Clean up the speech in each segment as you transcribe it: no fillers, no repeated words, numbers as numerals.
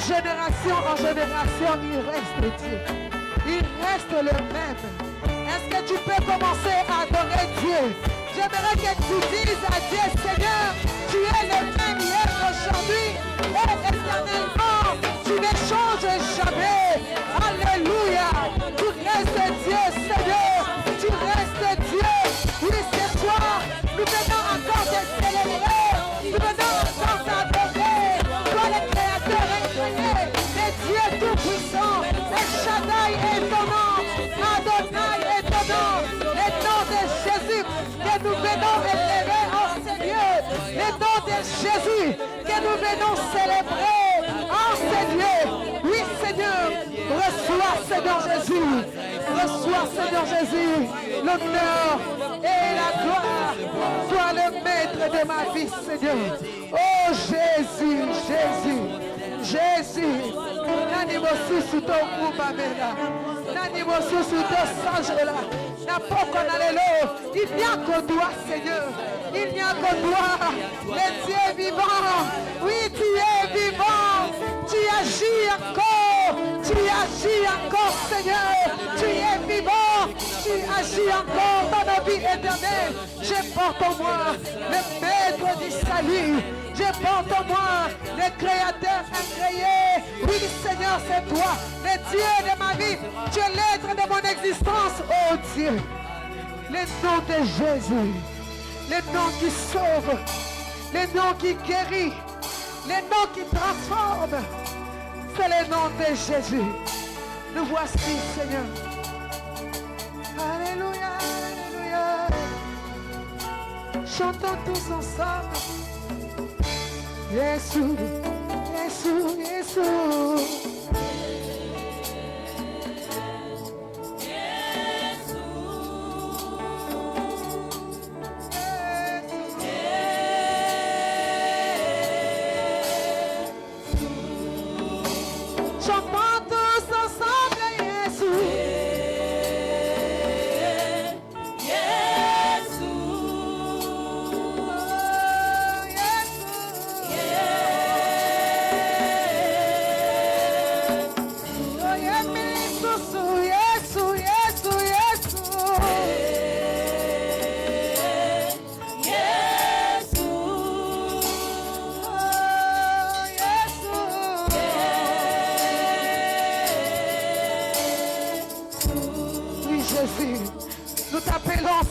génération en génération, il reste Dieu. Il reste le même. Est-ce que tu peux commencer à adorer Dieu? J'aimerais que tu dises à Dieu, Seigneur, tu es le même hier, aujourd'hui et éternellement. Tu ne changes jamais. Alléluia. Tu restes Dieu, Seigneur. Tu restes Dieu. Oui, c'est toi. Nous venons encore te célébrer. Nous venons encore t'adorer. Toi, le Créateur incroyé, le Dieu tout-puissant. Le Shaddai est ton nom. Adonai est ton nom. Le nom de Jésus que nous venons élever en Seigneur. Le nom de Jésus que nous venons célébrer en Seigneur. Oui, Seigneur. Reçois, Seigneur Jésus. Reçois, Seigneur Jésus, l'honneur et la gloire. Sois le maître de ma vie, Seigneur. Oh Jésus, Jésus, Jésus. N'animosu sous ton Kubamela. N'animosu sous ton Sanjela. N'importe quoi dans il n'y a que toi, Seigneur. Il n'y a que toi. Le Dieu vivant. Oui, tu es vivant. Tu agis encore. Tu agis encore, Seigneur. Tu es vivant. Tu agis encore dans nos vies éternelles. Je porte en moi le maître du salut. Je porte en moi le Créateur incréé. Oui, Seigneur, c'est toi, le Dieu de ma vie. Tu es l'être de mon existence, oh Dieu. Le nom de Jésus, le nom qui sauve, le nom qui guérit, le nom qui transforme. C'est le nom de Jésus. Nous voici, Seigneur. Alléluia, alléluia. Chantons tous ensemble. Jésus, Jésus, Jésus.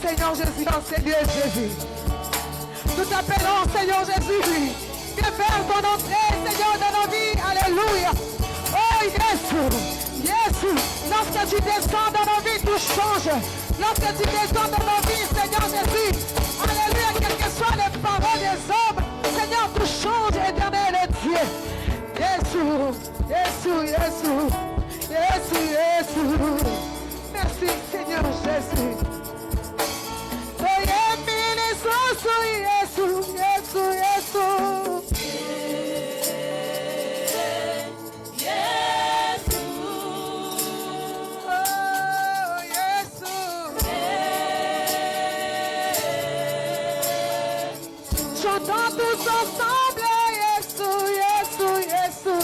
Seigneur Jésus, dans ces lieux, Jésus. Nous t'appelons, Seigneur Jésus. Viens faire ton entrée, Seigneur, dans nos vies. Alléluia. Oh, Jésus. Jésus. Lorsque tu descends dans nos vies, tout change. Lorsque tu descends dans nos vies, Seigneur Jésus. Alléluia. Quelles que soient les paroles des hommes, Seigneur, tout change, éternel Dieu. Jésus. Jésus, Jésus. Jésus, Jésus. Merci, Seigneur Jésus. Yesu, Yesu, Yesu. Yesu. Oh, Yesu. Chantons tous ensemble, Yesu, Yesu, Yesu.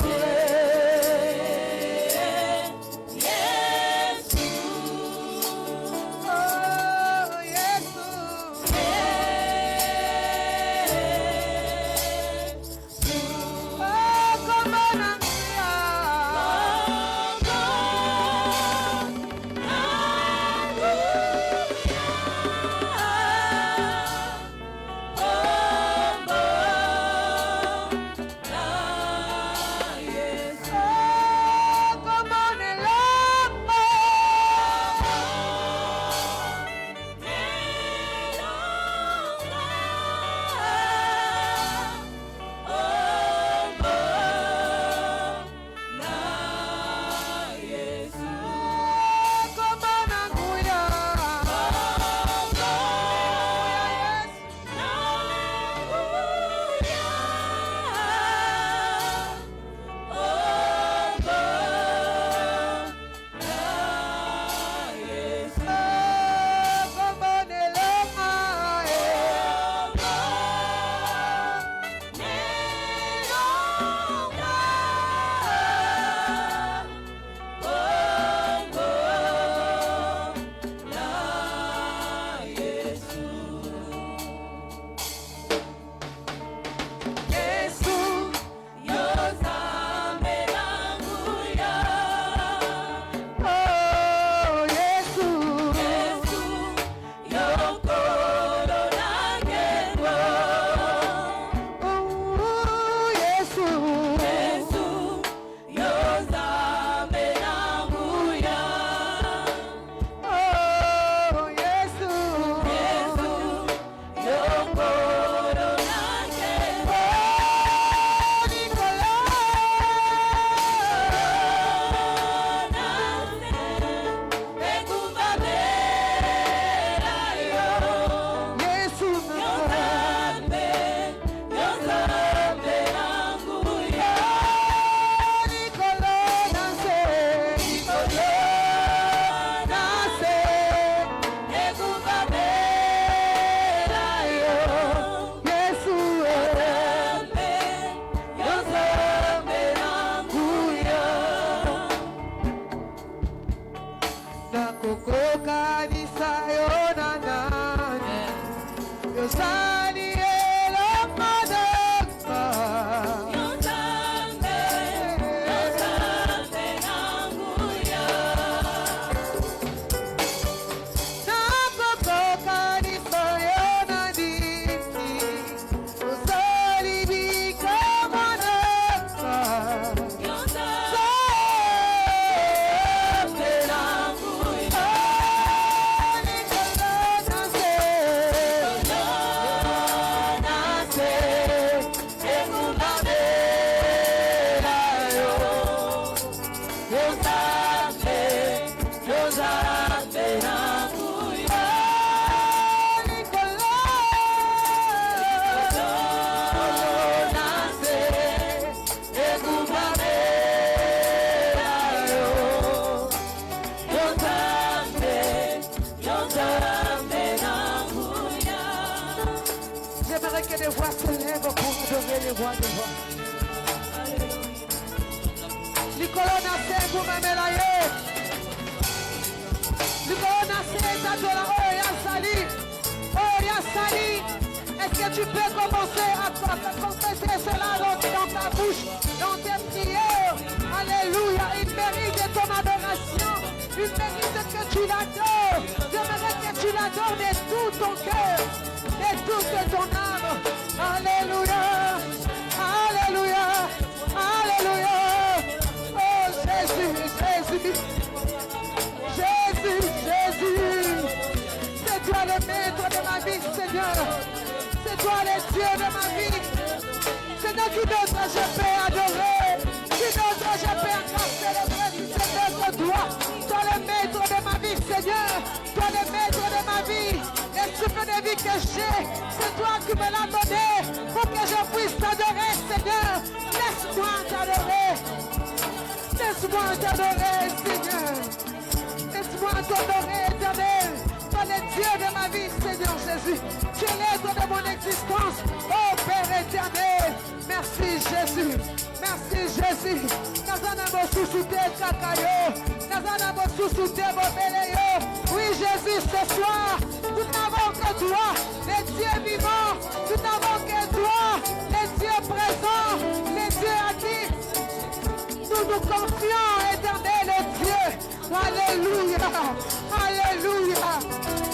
Est-ce que tu peux commencer à confesser cela dans ta bouche, dans tes prières? Alléluia, il mérite de ton adoration. Il mérite que tu l'adores. J'aimerais que tu l'adores de tout ton cœur, de toute ton âme. Alléluia, alléluia, alléluia. Oh Jésus, Jésus, Jésus, Jésus. C'est toi le maître de ma vie, Seigneur. C'est toi le Dieu de ma vie. Seigneur, qui d'autre je peux adorer? Qui d'autre je peux encore célébrer si c'est notre toi? Toi le maître de ma vie, Seigneur. Toi le maître de ma vie. Le souffle de vie que j'ai, c'est toi qui me l'as donné pour que je puisse t'adorer, Seigneur. Laisse-moi t'adorer. Laisse-moi t'adorer, Seigneur. Laisse-moi t'adorer, éternel. Toi le Dieu de ma vie, Seigneur Jésus. Tu es l'être de mon existence, oh Père éternel. Merci Jésus, merci Jésus. Oui Jésus, ce soir, nous n'avons que toi, les dieux vivants. Nous n'avons que toi, les dieux présents, les dieux actifs. Nous nous confions, éternel Dieu. Alléluia, alléluia.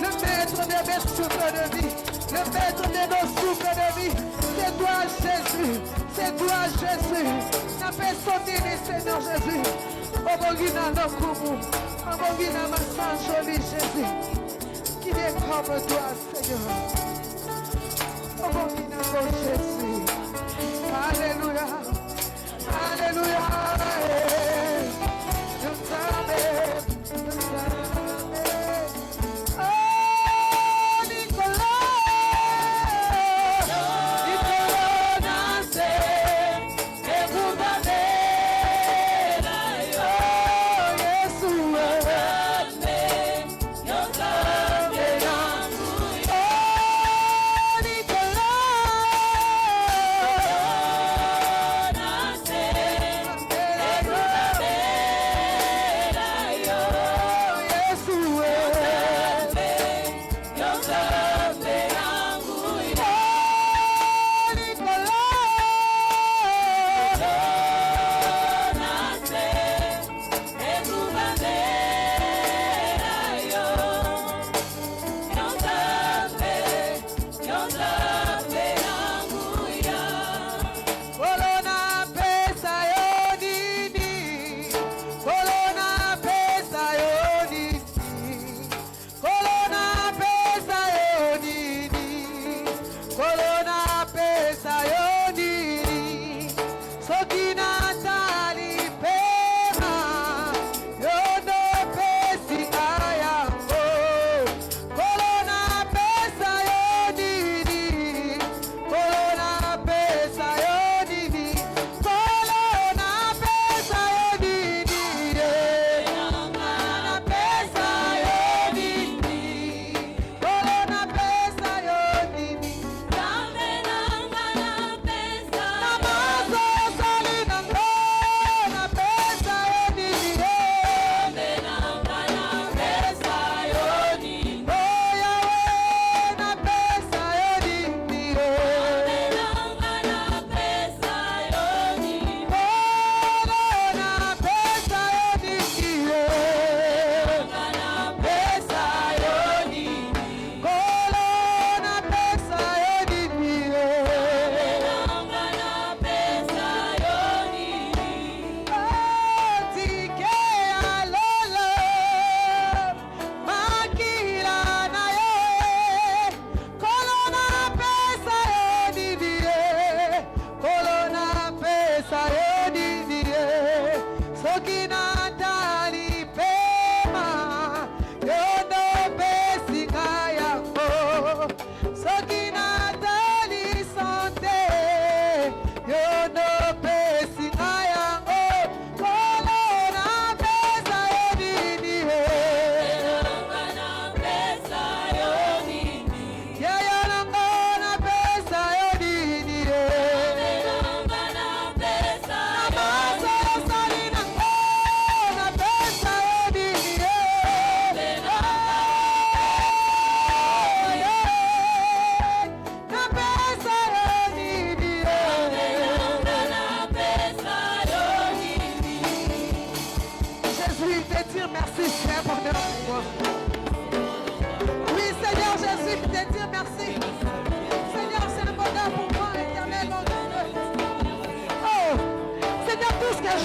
Le maître de mes souffles de vie, le maître de nos souffles de vie, c'est toi Jésus, c'est toi Jésus. La personne du Seigneur Jésus. Obogina no kumu, obogina masanjoli Jésus. Qui est comme toi Seigneur. Obogina no Jésus. Alléluia, alléluia. Nous t'aimons, nous t'aimons.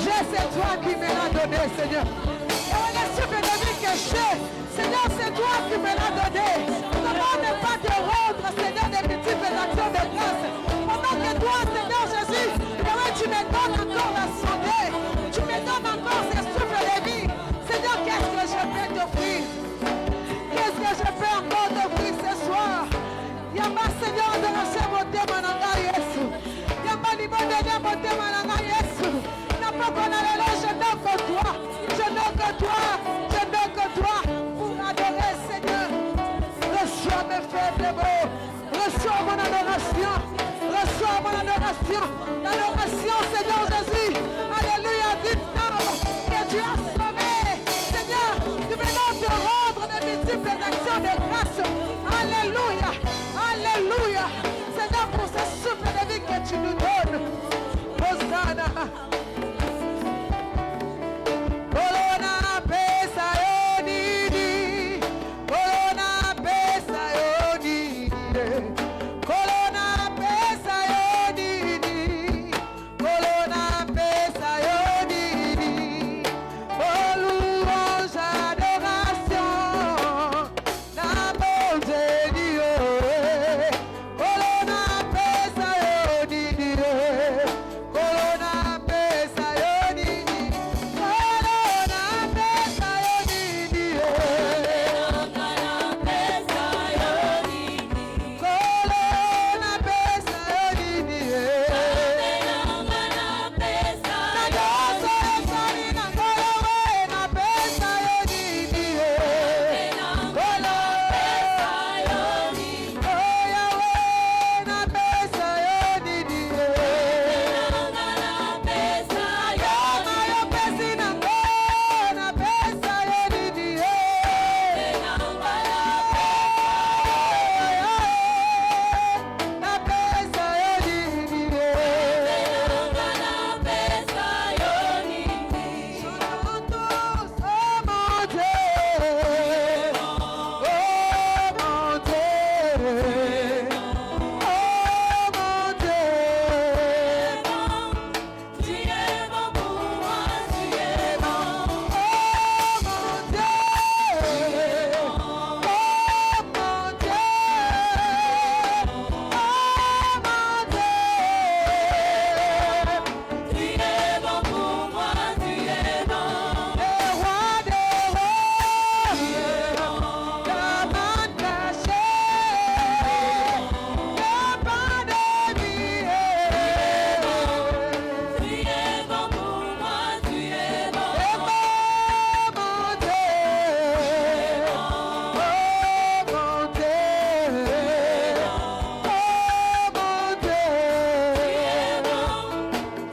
j'ai, c'est toi qui me l'as donné, Seigneur. Et le souffle de vie que j'ai, Seigneur, c'est toi qui me l'as donné. Comment ne pas te rendre, Seigneur, des multiples actions de grâce. Pendant que toi, Seigneur Jésus, tu me donnes encore la santé. Tu me donnes encore ce souffle de vie. Seigneur, qu'est-ce que je peux t'offrir? Qu'est-ce que je peux encore t'offrir ce soir? Yamba, Seigneur, de la chair, mon Dieu, mon engagement, Yesu. Yamba, l'immonde, mon Dieu, mon engagement, Yesu. N'a pas qu'on a l'élo, je donne que toi. Je donne que toi. Je donne que toi. Pour adorer, Seigneur. Reçois mes faibles mots. Reçois mon adoration. Reçois mon adoration. L'adoration, Seigneur Jésus. Alléluia, dis-nous que tu as sauvé. Seigneur, nous venons te rendre de multiples actions de grâce. Alléluia. Alléluia. Seigneur, pour ce souffle de vie que tu nous donnes. Hosanna. Corona pesa yonidi. Corona pesa yonidi. Corona pesa yonidi. Corona pesa yonidi. Oh louange, adoration. La bonté de Dieu. Corona pesa yonidi. Corona pesa yonidi. Corona pesa yonidi. Corona pesa yonidi. Na doso esani na kolowe na pesa yonidi. Kolo. Oh Yahweh na pesa yonidi. Ayoma yo pesi na ngo na pesa yonidi. Na pesa yonidi. Santos, oh mon Dieu. Oh mon Dieu. Oh mon Dieu. Tu es bon pour moi, tu es bon. Oh mon Dieu. Oh mon Dieu. Oh mon Dieu. Tu es bon pour moi, tu es bon. Le roi des rois. La main cachée. Le pain de vie. Tu es bon pour moi, tu es bon. Oh mon Dieu. Oh mon Dieu. Oh mon Dieu.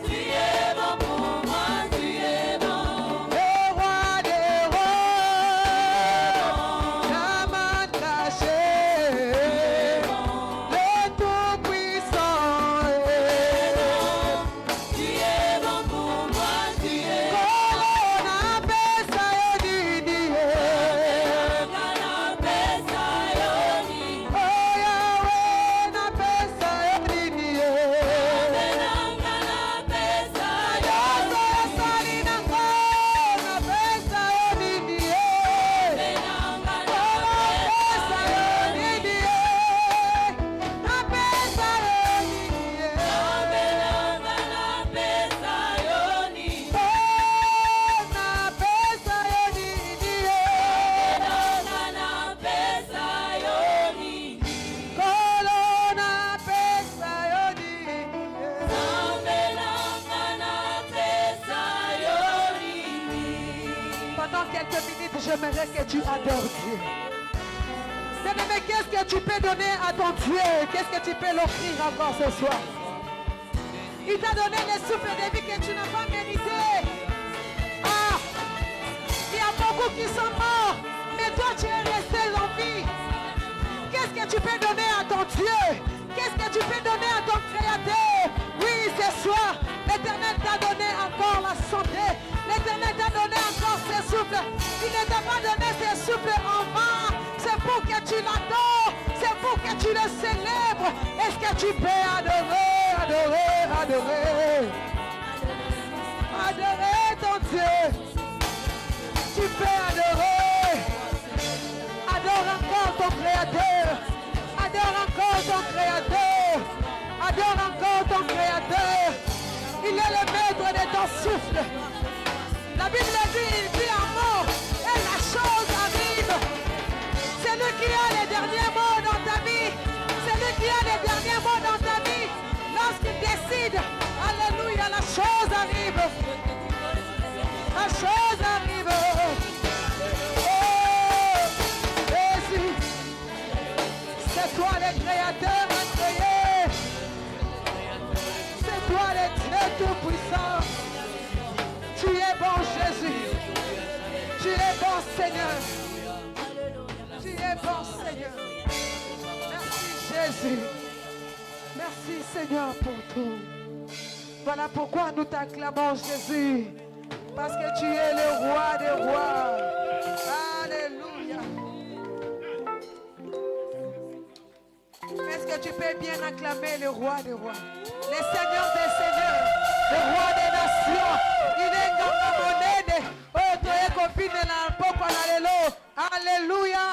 Tu es bon pour moi, tu es bon. Le roi des rois. La main cachée. Le tout-puissant. Tu es bon pour moi, tu es bon. Corona pesa yonidi. Oh Yahweh na pesa yonidi. Ayoso esani na ngo na pesa yonidi. Pesa yonidi. Na pesa yonidi. Corona pesa yonidi. Pendant quelques minutes, j'aimerais que tu adores Dieu. Bien-aimé, qu'est-ce que tu peux donner à ton Dieu? Qu'est-ce que tu peux l'offrir encore ce soir? Il t'a donné le souffle de vie que tu n'as pas mérité. Ah, il y a beaucoup qui sont morts, mais toi tu es resté en vie. Qu'est-ce que tu peux donner à ton Dieu? Qu'est-ce que tu peux donner à ton Créateur? Oui, ce soir, l'Éternel t'a donné encore la santé. L'Éternel t'a donné encore ce souffle. Il ne t'a pas donné ce souffle en vain. C'est pour que tu l'adores. C'est pour que tu le célèbres. Est-ce que tu peux adorer, adorer, adorer? Adorer. peux adorer. Adore encore ton Créateur. Adore encore ton Créateur. Adore encore ton Créateur. Il est le maître de ton souffle. La Bible dit, il dit un mot et la chose arrive. C'est lui qui a les derniers mots dans ta vie. C'est lui qui a les derniers mots dans ta vie. Lorsqu'il décide, alléluia, la chose arrive. La chose arrive. Oh, Jésus, c'est toi le Créateur à créer. C'est toi le Dieu Tout-Puissant. Tu es bon, Jésus. Tu es bon, Seigneur. Tu es bon, Seigneur. Merci, Jésus. Merci, Seigneur, pour tout. Voilà pourquoi nous t'acclamons, Jésus. Parce que tu es le roi des rois. Alléluia. Est-ce que tu peux bien acclamer le roi des rois? Le Seigneur des seigneurs. Le roi des nations. Il est comme la monnaie. Oh, tu es copine de la poko na lelo. Alléluia.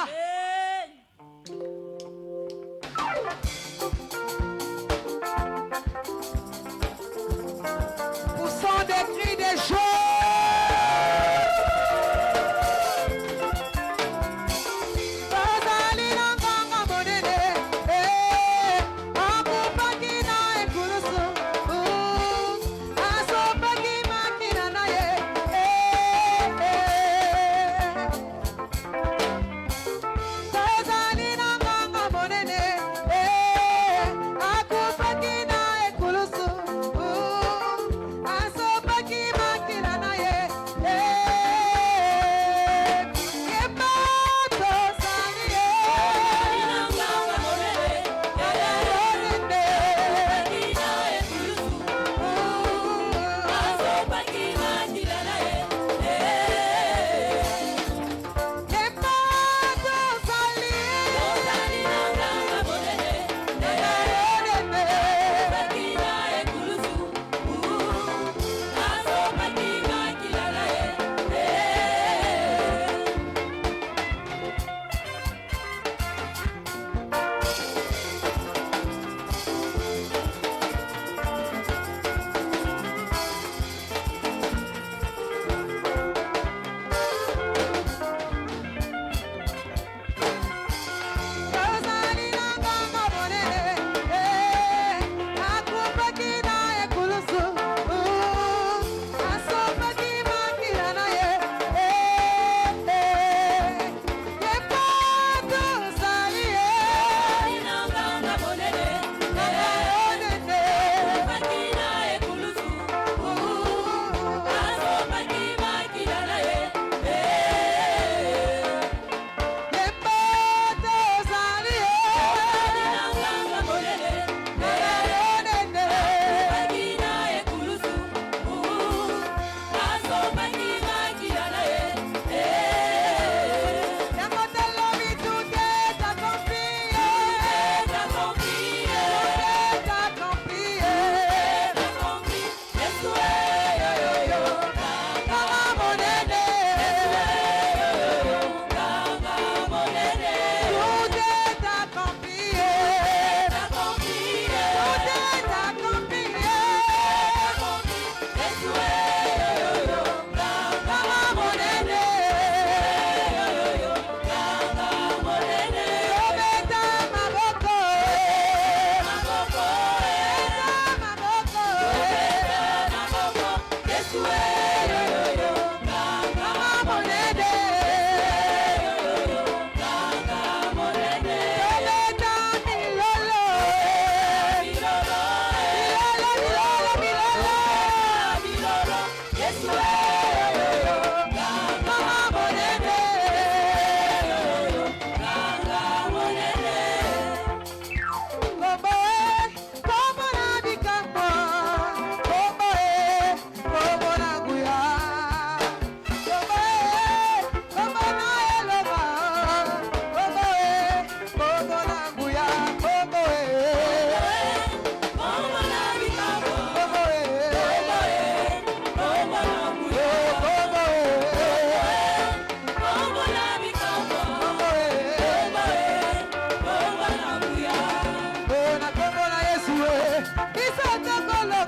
Poussons des cris de joie.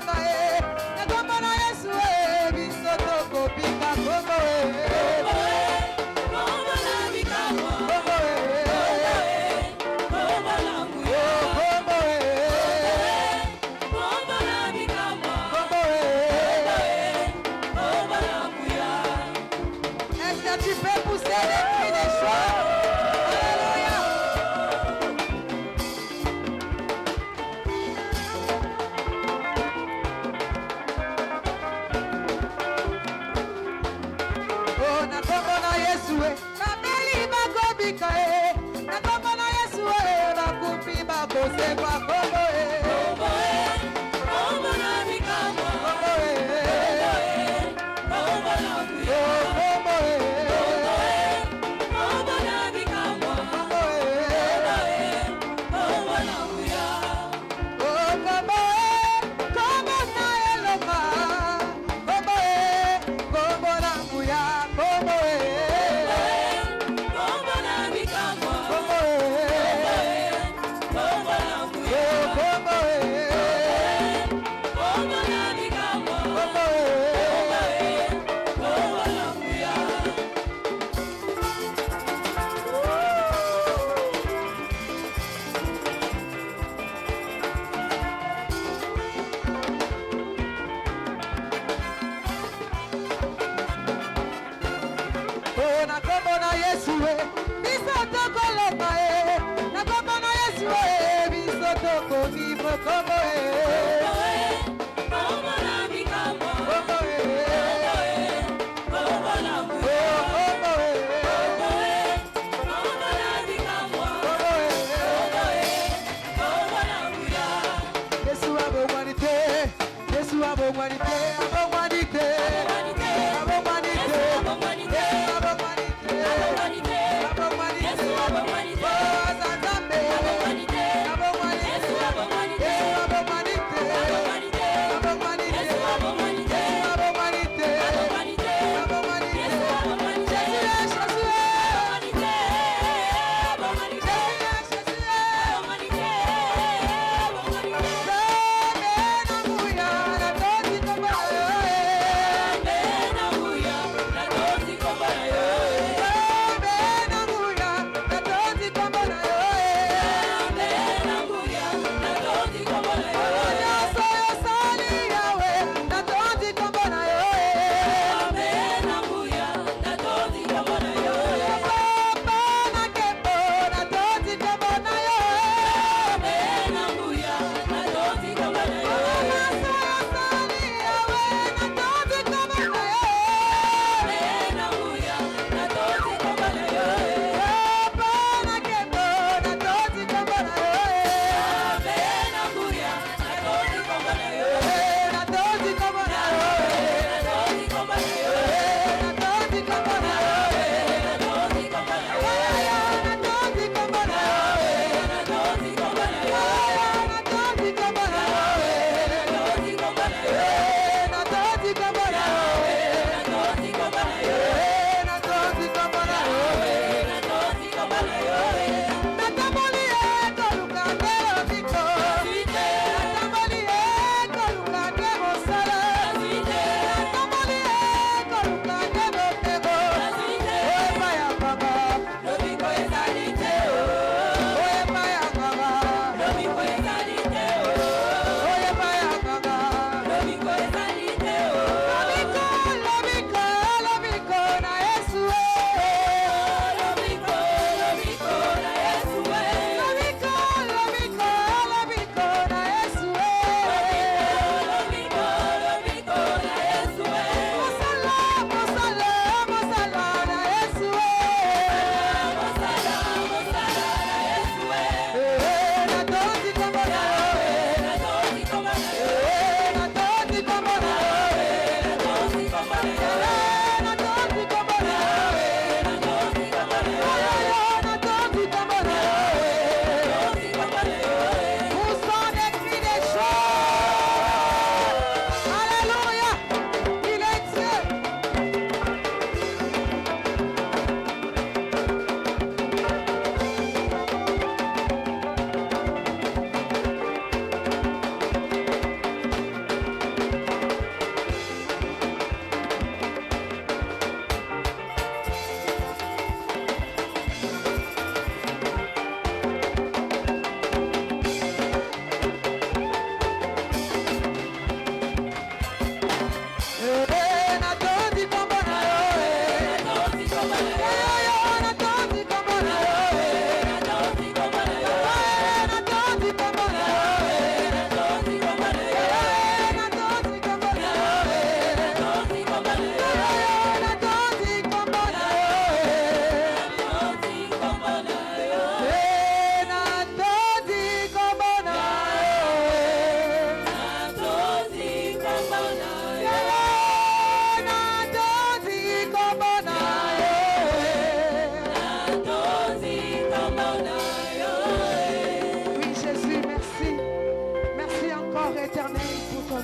Hey!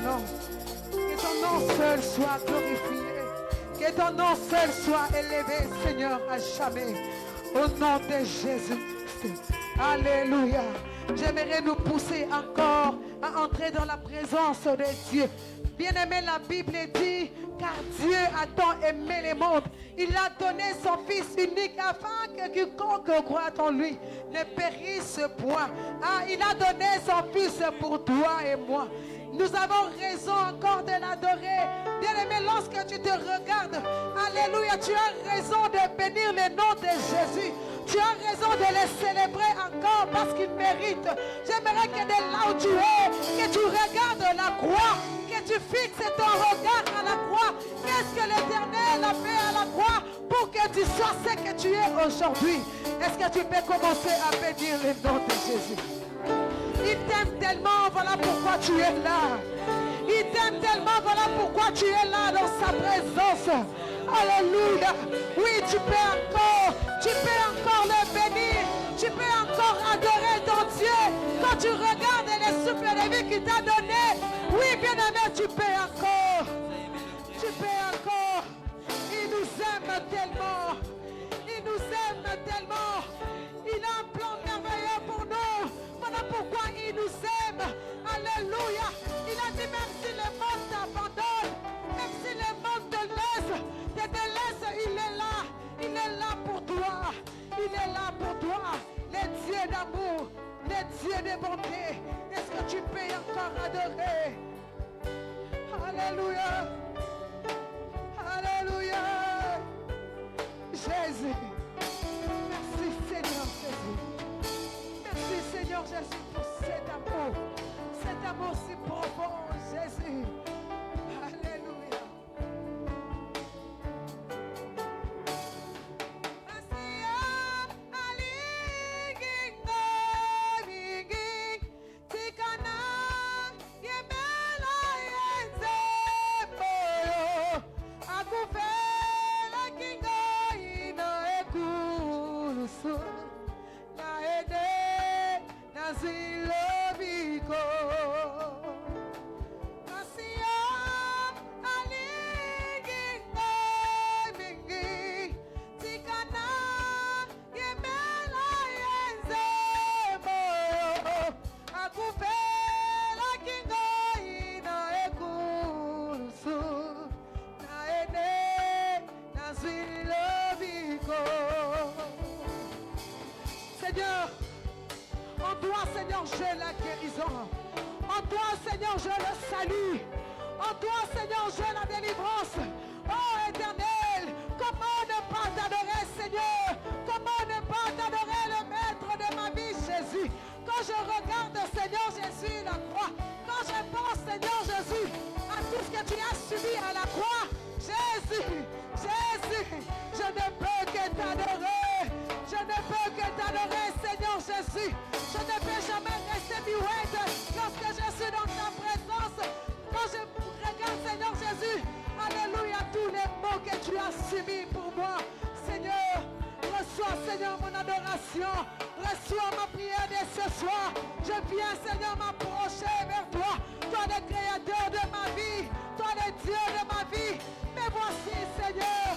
nom. Que ton nom seul soit glorifié. Que ton nom seul soit élevé, Seigneur, à jamais. Au nom de Jésus-Christ. Alléluia. J'aimerais nous pousser encore à entrer dans la présence de Dieu. Bien-aimé, la Bible dit, car Dieu a tant aimé les mondes. Il a donné son Fils unique afin que quiconque croit en lui ne périsse point. Ah, il a donné son Fils pour toi et moi. Nous avons raison encore de l'adorer. Bien-aimé, lorsque tu te regardes, alléluia, tu as raison de bénir le nom de Jésus. Tu as raison de les célébrer encore parce qu'ils méritent. J'aimerais que de là où tu es, que tu regardes la croix, que tu fixes ton regard à la croix. Qu'est-ce que l'Éternel a fait à la croix pour que tu sois ce que tu es aujourd'hui? Est-ce que tu peux commencer à bénir le nom de Jésus? Il t'aime tellement, voilà pourquoi tu es là. Il t'aime tellement, voilà pourquoi tu es là dans sa présence. Alléluia. Oui, tu peux encore le bénir. Tu peux encore adorer ton Dieu. Quand tu regardes les souples de vie qu'il t'a donné. Oui, bien-aimé, tu peux encore. Tu peux encore. Il nous aime tellement. Il nous aime tellement. Il a un plan merveilleux pour nous. Voilà pourquoi il nous aime. Alléluia. Il a dit même si le monde t'abandonne, même si le monde te laisse, il est là. Il est là pour toi. Il est là pour toi. Le Dieu d'amour, le Dieu de bonté. Est-ce que tu peux encore adorer? Alléluia. Alléluia. Jésus. Merci Seigneur Jésus. Merci Seigneur Jésus pour cet amour si profond, Jésus. Alléluia. Seigneur, en toi, Seigneur, j'ai la guérison. En toi, Seigneur, j'ai le salut. En toi, Seigneur, j'ai la délivrance. Oh, Éternel, comment ne pas t'adorer, Seigneur? Comment ne pas t'adorer, le maître de ma vie, Jésus? Quand je regarde, Seigneur Jésus, la croix, quand je pense, Seigneur Jésus, à tout ce que tu as subi à la croix, Jésus, Jésus, je ne peux que t'adorer. Je ne peux que t'adorer, Seigneur Jésus. Je ne peux jamais rester muette lorsque je suis dans ta présence. Quand je regarde, Seigneur Jésus, alléluia, tous les maux que tu as subis pour moi. Seigneur, reçois, Seigneur, mon adoration. Reçois ma prière de ce soir. Je viens, Seigneur, m'approcher vers toi. Toi, le créateur de ma vie. Toi, le Dieu de ma vie. Mais voici, Seigneur.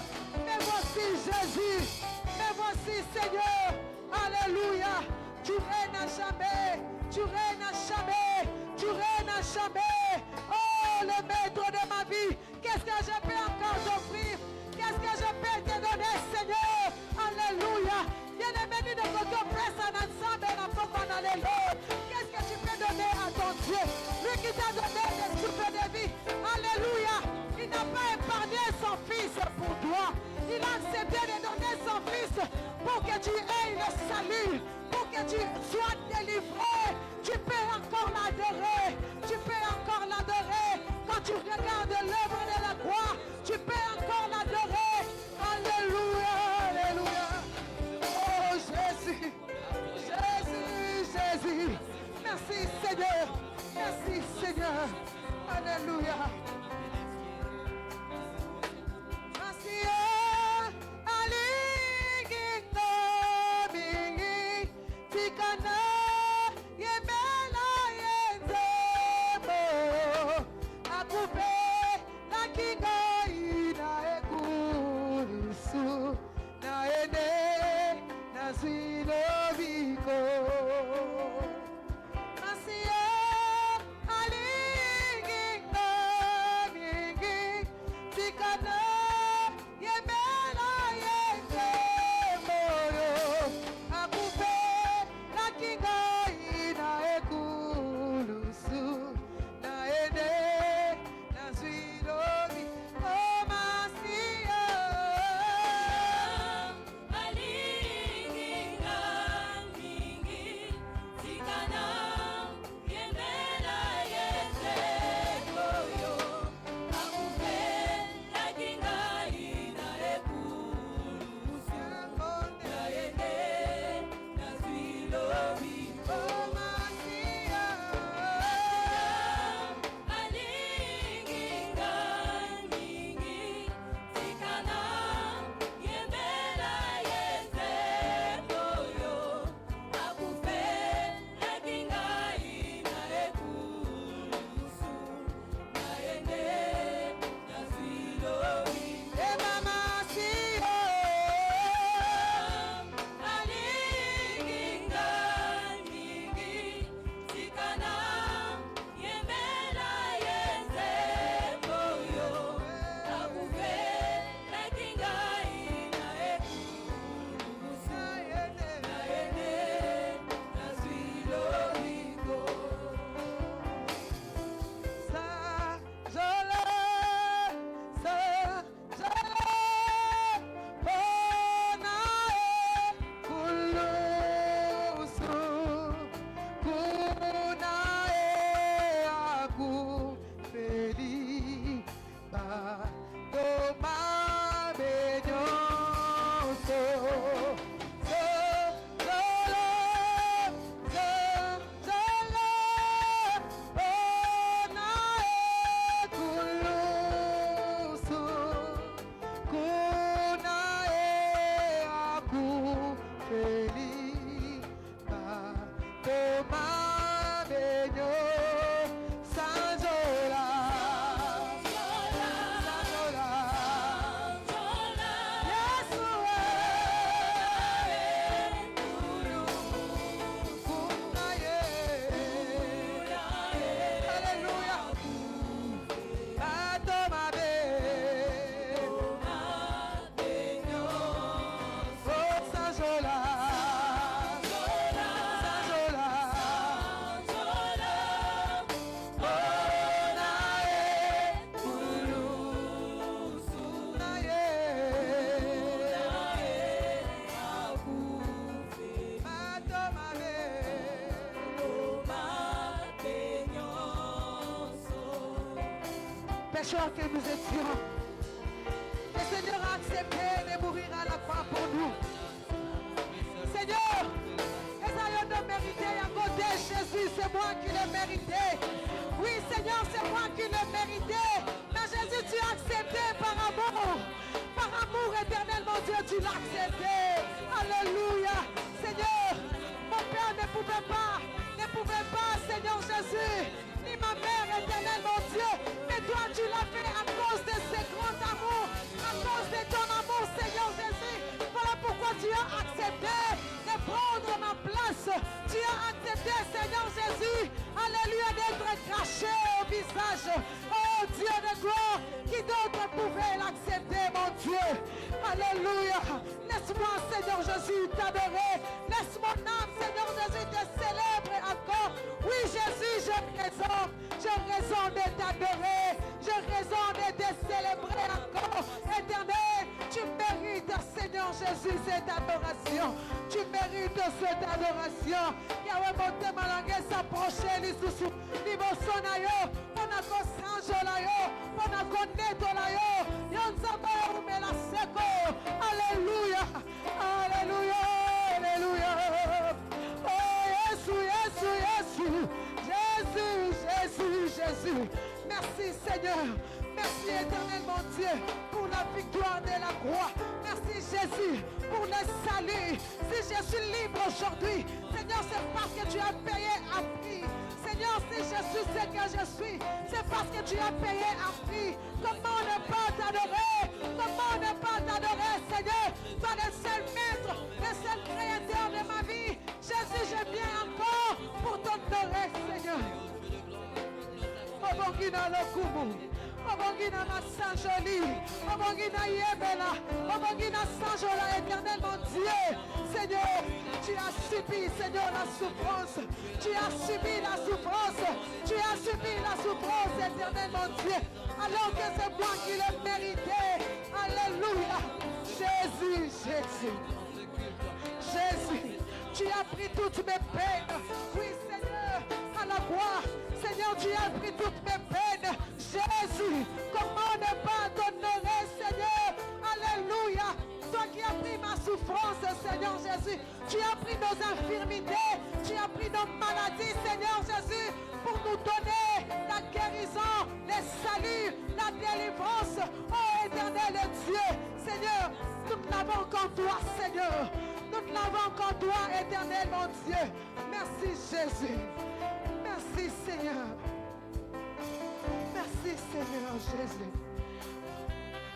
Mais voici, Jésus. Mais voici, Seigneur. Alléluia. Tu règnes à jamais. Tu règnes à jamais. Tu règnes à jamais. Oh, le maître de ma vie. Qu'est-ce que je peux encore t'offrir? Qu'est-ce que je peux te donner, Seigneur? Alléluia. Bien-aimé, de côté, presse en ensemble et la forme en alléluia. Qu'est-ce que tu peux donner à ton Dieu? Lui qui t'a donné le souffle de vie. Alléluia. Il n'a pas épargné son fils pour toi. Il a accepté de donner son fils pour que tu aies le salut, pour que tu sois délivré. Tu peux encore l'adorer. Tu peux encore l'adorer. Quand tu regardes l'œuvre de la croix, tu peux encore l'adorer. Alléluia, alléluia. Oh Jésus, Jésus, Jésus. Merci Seigneur. Merci Seigneur. Alléluia. pécheurs que nous étions. Le Seigneur a accepté de mourir à la croix pour nous. Seigneur, essayons de mériter à côté Jésus, c'est moi qui l'ai mérité. Oui, Seigneur, c'est moi qui l'ai mérité. Mais Jésus, tu as accepté par amour. Par amour éternel, mon Dieu, tu l'as accepté. Alléluia. Seigneur, mon Père ne pouvait pas, Seigneur Jésus, ni ma mère éternelle, mon Dieu. Mais toi, tu l'as fait à cause de ce grand amour, à cause de ton amour, Seigneur Jésus. Voilà pourquoi tu as accepté de prendre ma place. Tu as accepté, Seigneur Jésus, alléluia, d'être craché au visage. Oh Dieu de gloire, qui d'autre pouvait l'accepter, mon Dieu? Alléluia. Laisse-moi, Seigneur Jésus, t'adorer. Laisse mon âme, Seigneur Jésus, te célébrer encore. Oui, Jésus, j'ai raison de t'adorer. J'ai raison de te célébrer encore. Éternel, tu mérites, Seigneur Jésus, cette adoration. Tu mérites cette adoration. Yahweh, mon thème à la guerre s'approcher, les sous-sous. Nibosonayo, on a constangolayo, on a connetolayo. Yonzamba, on met la seco. Alléluia, alléluia, alléluia. Oh, Jésus, Jésus. Merci, Seigneur. Merci, éternel, mon Dieu, pour la victoire de la croix. Merci, Jésus, pour le salut. Si je suis libre aujourd'hui, Seigneur, c'est parce que tu as payé un prix. Seigneur, si je suis ce que je suis, c'est parce que tu as payé un prix. Comment ne pas t'adorer? Comment ne pas t'adorer, Seigneur? Toi, le seul maître, le seul créateur de ma vie. Jésus, je viens encore pour t'honorer, Seigneur. Obongina Lokumu, Obongina Massanjoli, Obongina Yebela, Obongina Sanjola, éternel mon Dieu. Seigneur, tu as subi, Seigneur, la souffrance. Tu as subi la souffrance. Tu as subi la souffrance, éternel mon Dieu. Alors que c'est moi qui l'ai mérité. Alléluia. Jésus. Tu as pris toutes mes peines. Oui, Seigneur, à la croix. Seigneur, tu as pris toutes mes peines. Jésus, comment ne pas t'honorer, Seigneur? Alléluia. Toi qui as pris ma souffrance, Seigneur Jésus. Tu as pris nos infirmités. Tu as pris nos maladies, Seigneur Jésus, pour nous donner la guérison, le salut, la délivrance. Oh, éternel Dieu, Seigneur, nous ne l'avons qu'en toi, Seigneur. Nous ne l'avons qu'en toi, éternel mon Dieu. Merci, Jésus. Merci, Seigneur. Merci, Seigneur Jésus.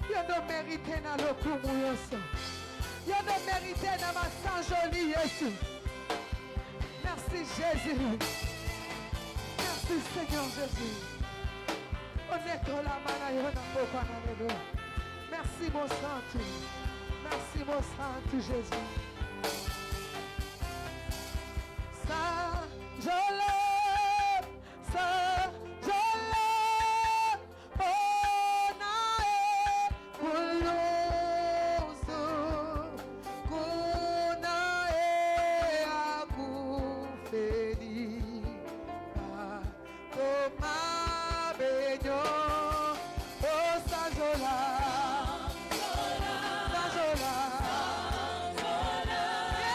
Il y a nos mérités dans le coup, il y a nos mérités dans ma Saint-Joli, Jésus. Merci, Jésus. Merci, Seigneur Jésus. Merci, mon Saint. Merci, mon Saint Jésus. Saint-Joli. Yeah.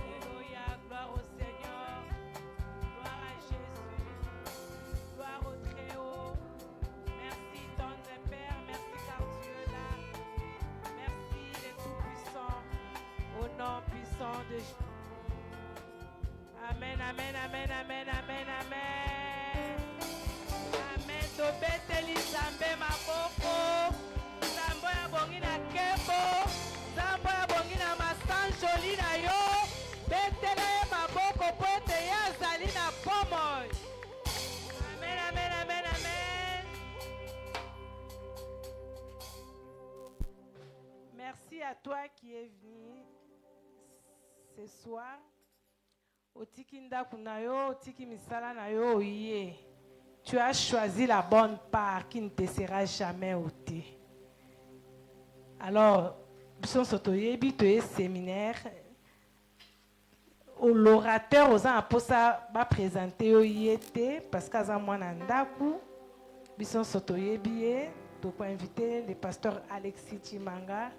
Alléluia, gloire au Seigneur, gloire à Jésus, gloire au Très-Haut. Merci, tendre Père, merci car tu es là. Merci, les Tout-Puissants, au nom puissant de Jésus. Amen, amen, amen, amen, amen, amen. Amen. Tobeteli Nzambe maboko. Nzambe ya bongi na kebo. Nzambe ya bongi na masanjoli na yo. Betela ye maboko po ete ye azali na bomoi. Amen, amen, amen, amen. Merci à toi qui es venu ce soir. Otiki ndaku na yo, otiki misala na yo oye. Tu as choisi la bonne part qui ne te sera jamais ôtée. Alors, biso sotoyebi to e séminaire. L'orateur aux aposa va présenter oyete parce qu'aza mwana ndaku. Biso sotoyebi to ko inviter le pasteur Alexis Chimanga.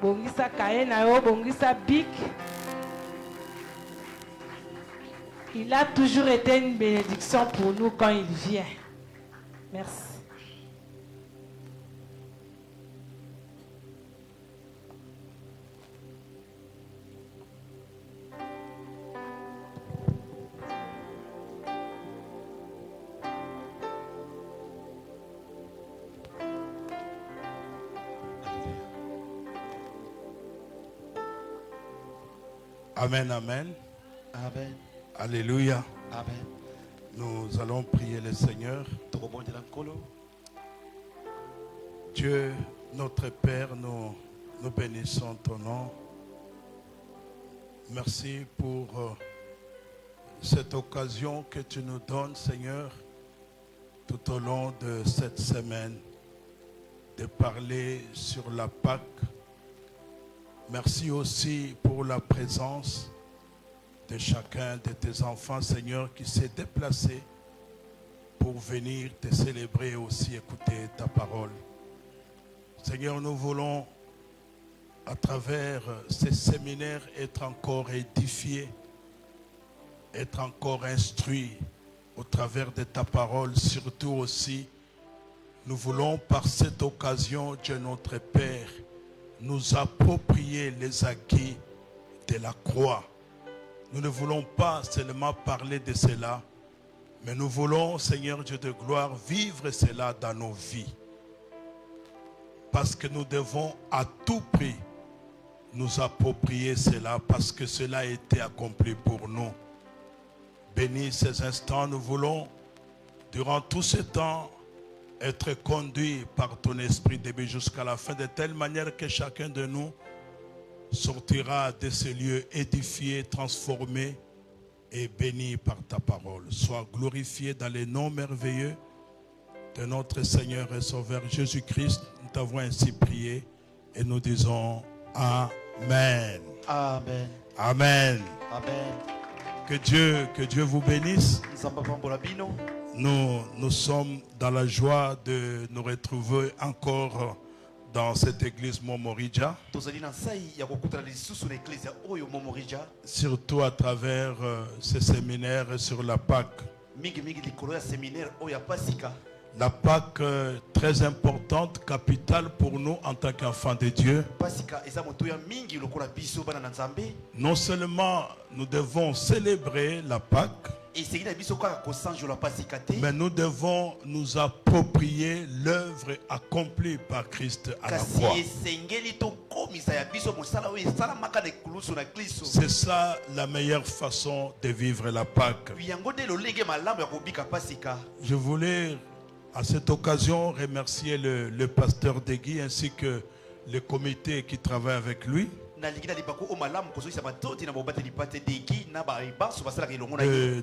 Bongisa kaye na yo, bongisa bik. Il a toujours été une bénédiction pour nous quand il vient. Merci. Amen, amen. Amen. Alléluia. Amen. Nous allons prier le Seigneur. Dieu, notre Père, nous bénissons ton nom. Merci pour cette occasion que tu nous donnes, Seigneur, tout au long de cette semaine, de parler sur la Pâque. Merci aussi pour la présence de chacun de tes enfants, Seigneur, qui s'est déplacé pour venir te célébrer et aussi écouter ta parole. Seigneur, nous voulons, à travers ces séminaires, être encore édifiés, être encore instruits au travers de ta parole. Surtout aussi, nous voulons par cette occasion, Dieu notre Père, nous approprier les acquis de la croix. Nous ne voulons pas seulement parler de cela, mais nous voulons, Seigneur Dieu de gloire, vivre cela dans nos vies. Parce que nous devons à tout prix nous approprier cela, parce que cela a été accompli pour nous. Bénis ces instants, nous voulons, durant tout ce temps, être conduits par ton esprit début jusqu'à la fin, de telle manière que chacun de nous sortira de ces lieux édifiés, transformés et bénis par ta parole. Sois glorifié dans les noms merveilleux de notre Seigneur et Sauveur Jésus-Christ. Nous t'avons ainsi prié et nous disons Amen. Amen. Amen. Amen. Que Dieu vous bénisse. Nous sommes dans la joie de nous retrouver encore dans cette église Momorija, surtout à travers ces séminaires sur la Pâque. La Pâque très importante, capitale pour nous en tant qu'enfants de Dieu. Non seulement nous devons célébrer la Pâque, mais nous devons nous approprier l'œuvre accomplie par Christ à la croix. C'est ça la meilleure façon de vivre la Pâque. Je voulais à cette occasion remercier le pasteur Degui ainsi que le comité qui travaille avec lui. De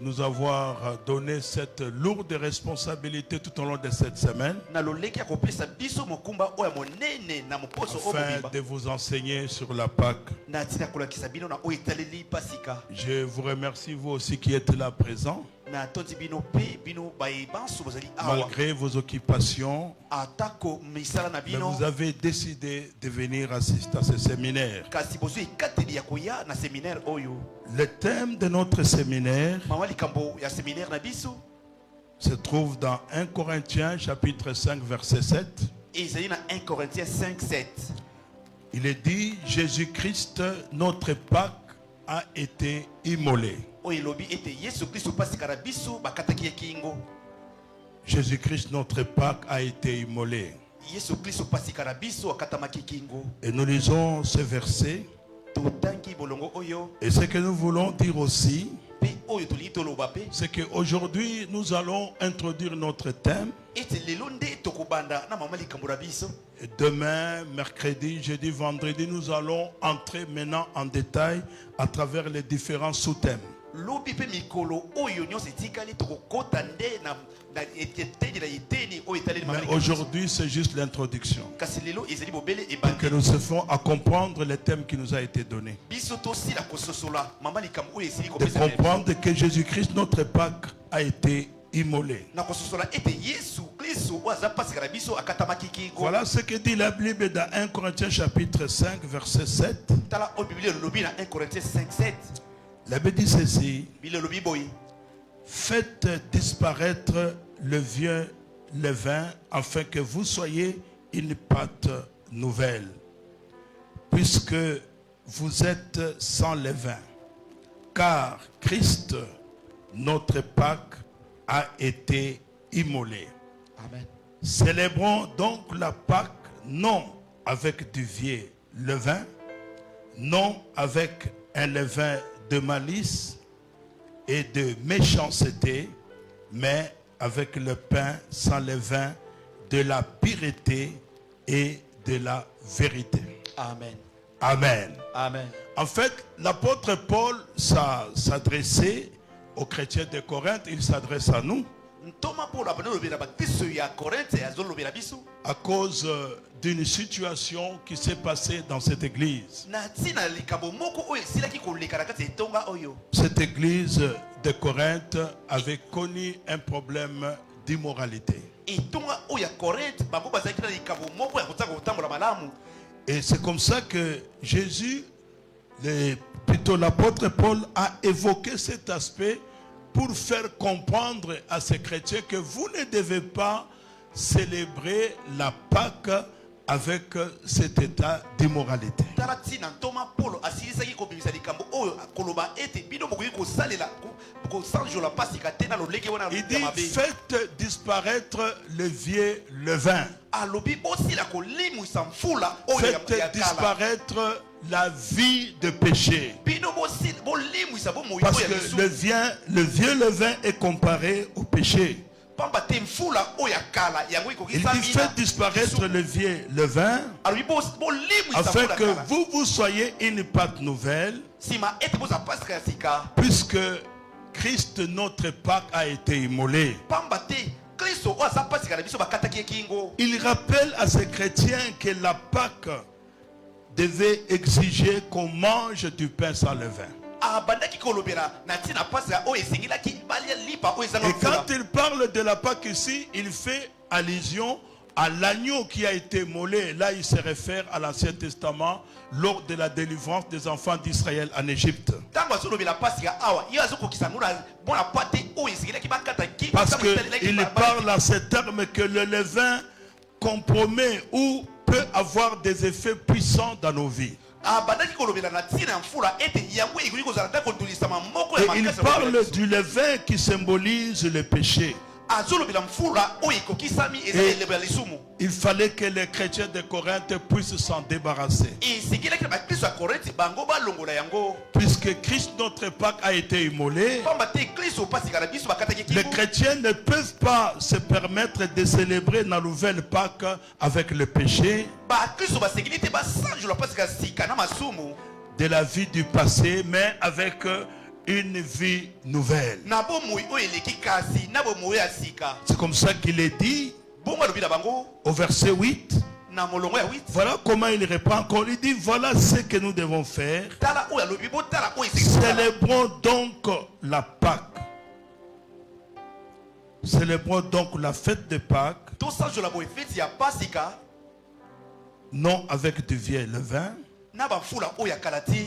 nous avoir donné cette lourde responsabilité tout au long de cette semaine, afin de vous enseigner sur la Pâque. Je vous remercie vous aussi qui êtes là présents. Na tondi bino pe bino baye banso bozali awa. Malgré vos occupations, Atako misala na mais bino. vous avez décidé de venir assister à ce séminaire. Kasi bozui kateli ya koya na séminaire oyo. Le thème de notre séminaire Mawali kambo ya séminaire na biso. se trouve dans 1 Corinthiens chapitre 5 verset 7. Et il s'agit dans 1 Corinthiens 5, 7. Il est dit, Jésus-Christ, notre Pâque, a été immolé. Jésus-Christ, notre Pâque, a été immolé. Et nous lisons ce verset. Et ce que nous voulons dire aussi, c'est qu'aujourd'hui, nous allons introduire notre thème. Et demain, mercredi, jeudi, vendredi, nous allons entrer maintenant en détail à travers les différents sous-thèmes. Mais aujourd'hui, c'est juste l'introduction. Pour que nous se fassons à comprendre les thèmes qui nous a été donné. De comprendre que Jésus-Christ, notre Pâque, a été immolé. Voilà ce que dit la Bible dans 1 Corinthiens chapitre 5 verset 7. La Bible dit ceci: faites disparaître le vieux levain afin que vous soyez une pâte nouvelle, puisque vous êtes sans levain, car Christ, notre Pâque, a été immolé. Amen. Célébrons donc la Pâque non avec du vieux levain, non avec un levain de malice et de méchanceté, mais avec le pain sans levain de la pureté et de la vérité. Amen. Amen. Amen. En fait, l'apôtre Paul s'adressait aux chrétiens de Corinthe, il s'adresse à nous à cause d'une situation qui s'est passée dans cette église. Cette église de Corinthe avait connu un problème d'immoralité. Et c'est comme ça que Jésus, plutôt l'apôtre Paul, a évoqué cet aspect pour faire comprendre à ces chrétiens que vous ne devez pas célébrer la Pâque avec cet état d'immoralité. Il dit, faites disparaître le vieux levain. Faites disparaître la vie de péché. Parce que le vieux levain est comparé au péché. Il dit, faites disparaître le vieux levain afin que vous soyez une pâte nouvelle, puisque Christ, notre Pâque, a été immolé. Il rappelle à ces chrétiens que la Pâque devait exiger qu'on mange du pain sans levain. Et quand il parle de la Pâque ici, il fait allusion à l'agneau qui a été immolé. Là, il se réfère à l'Ancien Testament lors de la délivrance des enfants d'Israël en Égypte. Parce qu'il parle à ce terme que le levain compromet ou peut avoir des effets puissants dans nos vies. Et il parle du levain qui symbolise le péché. Et il fallait que les chrétiens de Corinthe puissent s'en débarrasser. Puisque Christ, notre Pâque, a été immolé, les chrétiens ne peuvent pas se permettre de célébrer la nouvelle Pâque avec le péché de la vie du passé, mais avec une vie nouvelle. C'est comme ça qu'il est dit au verset 8. Voilà comment il répond encore. Il dit, voilà ce que nous devons faire. Célébrons donc la Pâque Célébrons donc la fête de Pâques, tosanzola boye feti ya pasika non avec du vieil levain, na bamfula oyo ya kala te,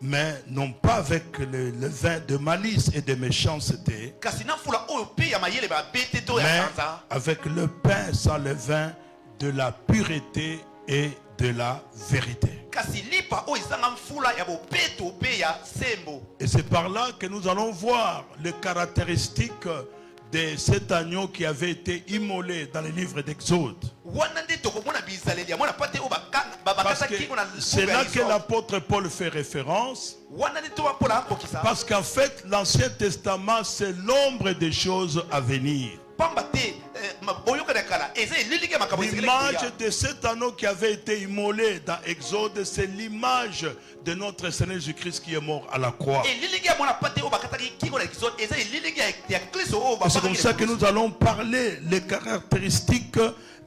mais non pas avec le levain de malice et de méchanceté, kasi na mfula oyo mpe ya mayele babete to ya mais sanza, avec le pain sans levain de la pureté et de la vérité. kasi lipa oyo ezanga mfula ya bopeto mpe ya sembo. Et c'est par là que nous allons voir les caractéristiques de cet agneau qui avait été immolé dans le livre d'Exode. Wana nde tokomona bizaleli ya mwana pate oyo Parce bakata que kingo na c'est là que l'apôtre Paul fait référence. wana nde toba mpola akokisa Parce qu'en fait, l'Ancien Testament, c'est l'ombre des choses à venir. pamba te boyoka na kala eza elili ya makambo ezekele L'image koya. de cet anneau qui avait été immolé dans Exode, c'est l'image de notre Seigneur Jésus-Christ qui est mort à la croix. elili ya mwana pate oyo bakataki kingo na exode eza elili ya kristo oyo Et c'est comme ça que nous allons parler les caractéristiques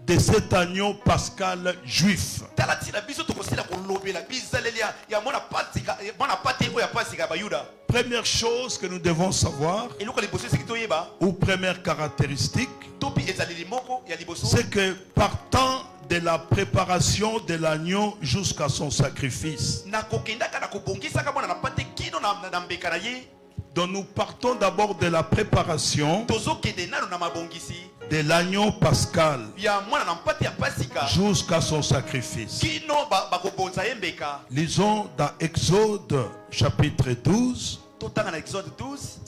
de cet agneau pascal juif. tala tina biso tokosila kolobela bizaleli ya mwana pate oyo ya pasika ya bayuda. Première chose que nous devons savoir, eloko ya liboso esiki toyeba ou première caractéristique, topi ezaleli moko ya liboso c'est que partant de la préparation de l'agneau jusqu'à son sacrifice. nakokendaka na kobongisaka mwana na pate kino na mbeka na ye. Donc nous partons d'abord de la préparation tozokende nano na mabongisi de l'agneau pascal ya mwana na mpate ya pasika jusqu'à son sacrifice. kino bakobonza ye mbeka. Lisons dans Exode chapitre 12. totanga na exode 12.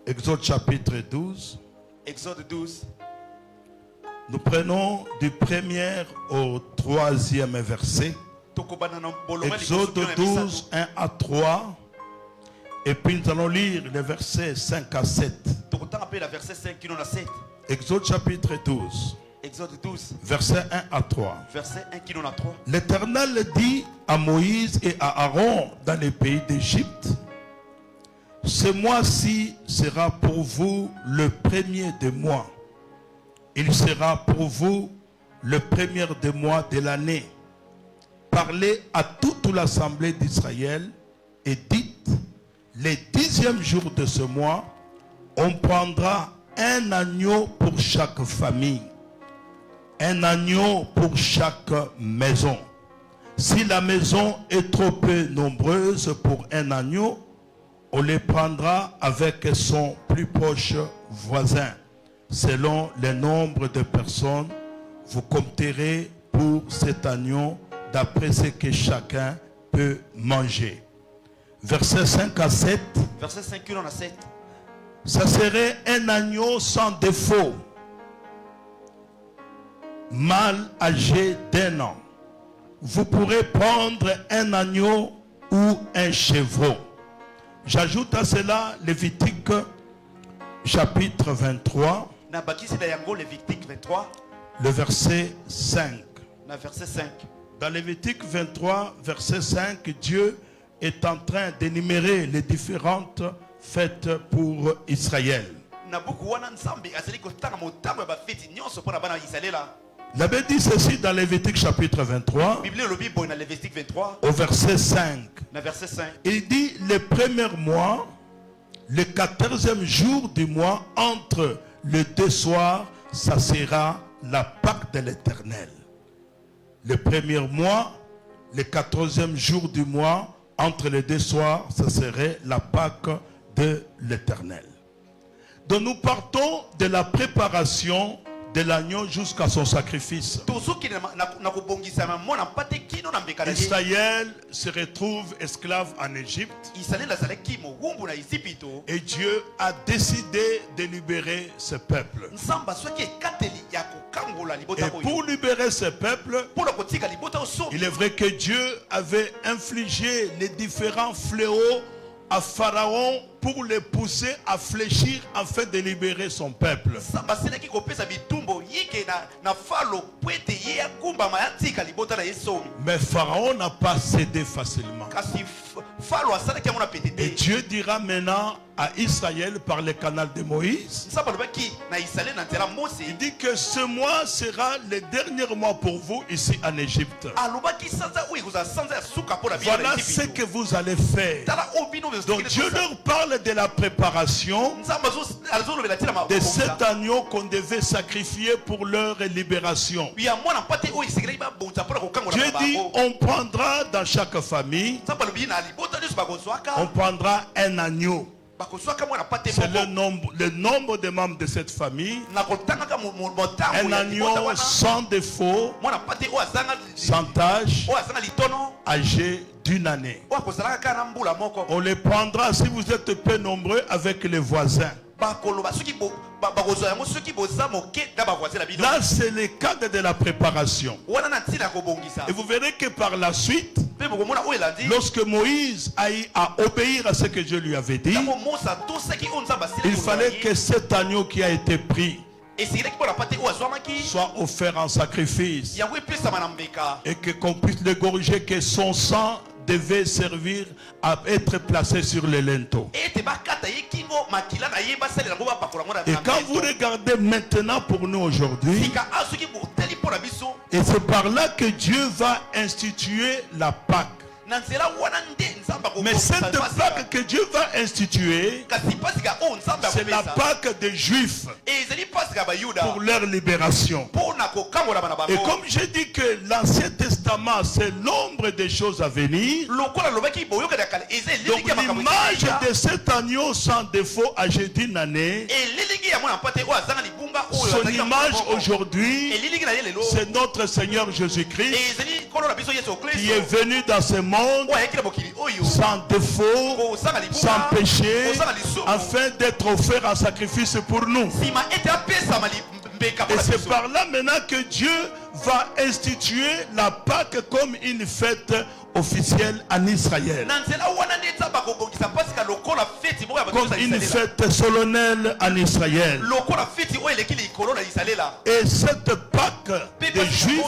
Exode chapitre 12. Exode 12. Nous prenons du premier au troisième verset. tokobana na boloma liboso Exode kino na 12, misato. 1 à 3. Et puis nous allons lire les versets 5 à 7. tokotanga mpe na verset 5 kino na 7. Exode chapitre 12, Exode 12 versets 1 à 3. verset 1 kino na 3. L'Éternel dit à Moïse et à Aaron dans les pays d'Égypte: ce mois-ci sera pour vous le premier des mois. Il sera pour vous le premier des mois de l'année. Parlez à toute l'assemblée d'Israël et dites: les 10e jour de ce mois, on prendra un agneau pour chaque famille, un agneau pour chaque maison. Si la maison est trop peu nombreuse pour un agneau, on les prendra avec son plus proche voisin. Selon le nombre de personnes, vous compterez pour cet agneau d'après ce que chacun peut manger. Versets 5 à 7. Verset 5 kino na 7. Ça serait un agneau sans défaut, mâle âgé d'1 an. Vous pourrez prendre un agneau ou un chevreau. J'ajoute à cela Lévitique chapitre 23, na bakisi na yango Lévitique 23 le verset 5. na verset 5. Dans Lévitique 23, verset 5, Dieu est en train d'énumérer les différentes fêtes pour Israël. na buku wana nzambe azali kotanga motango ya bafeti nyonso mpona bana ya Israela. Il avait dit ceci dans Lévitique chapitre 23, Bible elobi boye na Lévitique 23 au verset 5. na verset 5. Il dit: le premier mois, le 14e jour du mois, entre les deux soirs, ça sera la Pâque de l'Éternel. Le premier mois, le 14e jour du mois, entre les deux soirs, ça serait la Pâque de l'Éternel. Donc nous partons de la préparation de l'agneau jusqu'à son sacrifice. tozokende na kobongisama mwana mpate kino na mbeka na ye. Israël se retrouve esclave en Égypte Israeli azalaki mowumbu na Ejipito. et Dieu a décidé de libérer ce peuple. nzambe azwaki ekateli ya kokangola Et libota oyo pour libérer ce peuple, mpona kotika libota oyo soki il est vrai que Dieu avait infligé les différents fléaux à Pharaon pour le pousser à fléchir afin de libérer son peuple. nzambe asilaki kopesa bitumbo yike na falo po ete ye agumbama yatika libota na ye somi. Mais Pharaon n'a pas cédé facilement. kasi Et Dieu dira maintenant à Israël par le canal de Moïse. Il dit que ce mois sera le dernier mois pour vous ici en Égypte. Voilà ce que vous allez faire. Donc Dieu leur parle de la préparation de cet agneau qu'on devait sacrifier pour leur libération. Dieu dit, on prendra dans chaque famille, on prendra un agneau. C'est le nombre de membres de cette famille. Un agneau sans défaut, sans tâche, âgé d'une année. On les prendra si vous êtes peu nombreux avec les voisins. Là, c'est le cadre de la préparation. Et vous verrez que par la suite, lorsque Moïse a eu à obéir à ce que Dieu lui avait dit, il fallait que cet agneau qui a été pris soit offert en sacrifice et que qu'on puisse l'égorger, que son sang devait servir à être placé sur les linteaux. Et quand vous regardez maintenant pour nous aujourd'hui, et c'est par là que Dieu va instituer la Pâque. Mais cette Pâque que Dieu va instituer, c'est la Pâque des Juifs pour leur libération. Et comme j'ai dit que l'Ancien Testament, c'est l'ombre des choses à venir, donc l'image de cet agneau sans défaut âgé d'une année, son image aujourd'hui, c'est notre Seigneur Jésus-Christ qui est venu dans ce monde sans défaut, sans péché, afin d'être offert en sacrifice pour nous. Et c'est par là maintenant que Dieu va instituer la Pâque comme une fête officielle en Israël, comme une fête solennelle en Israël. Et cette Pâque des Juifs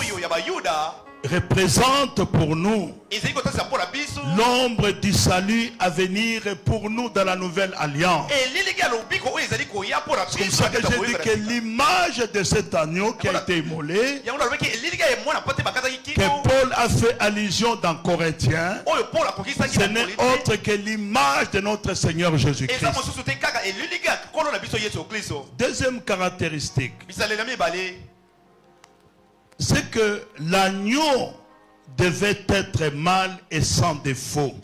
représente pour nous l'ombre du salut à venir pour nous dans la nouvelle alliance. C'est comme ça que j'ai dit que l'image de cet agneau qui a été immolé, que Paul a fait allusion dans Corinthiens, ce n'est autre que l'image de notre Seigneur Jésus-Christ. Deuxième caractéristique, c'est que l'agneau devait être mâle et sans défaut.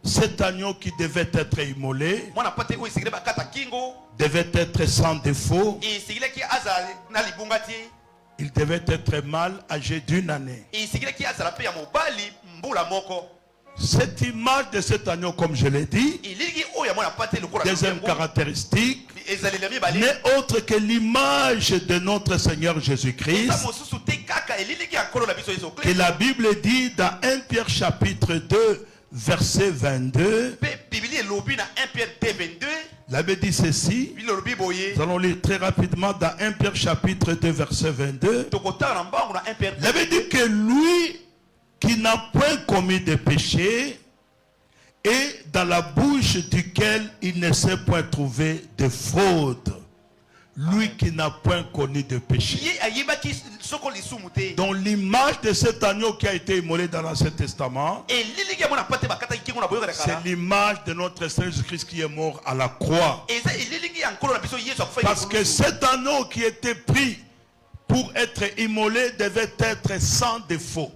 Cet agneau qui devait être immolé devait être sans défaut. Il devait être mâle âgé d'une année. Cette image de cet agneau, comme je l'ai dit, deuxième caractéristique, n'est autre que l'image de notre Seigneur Jésus-Christ, que la Bible dit dans 1 Pierre chapitre 2 verset 22. La Bible dit ceci. Nous allons lire très rapidement dans 1 Pierre chapitre 2 verset 22. La Bible dit que lui qui n'a point commis de péché et dans la bouche duquel il ne s'est point trouvé de fraude. Lui qui n'a point connu de péché. Donc l'image de cet agneau qui a été immolé dans l'Ancien Testament, c'est l'image de notre Seigneur Jésus-Christ qui est mort à la croix. Parce que cet agneau qui était pris pour être immolé devait être sans défaut.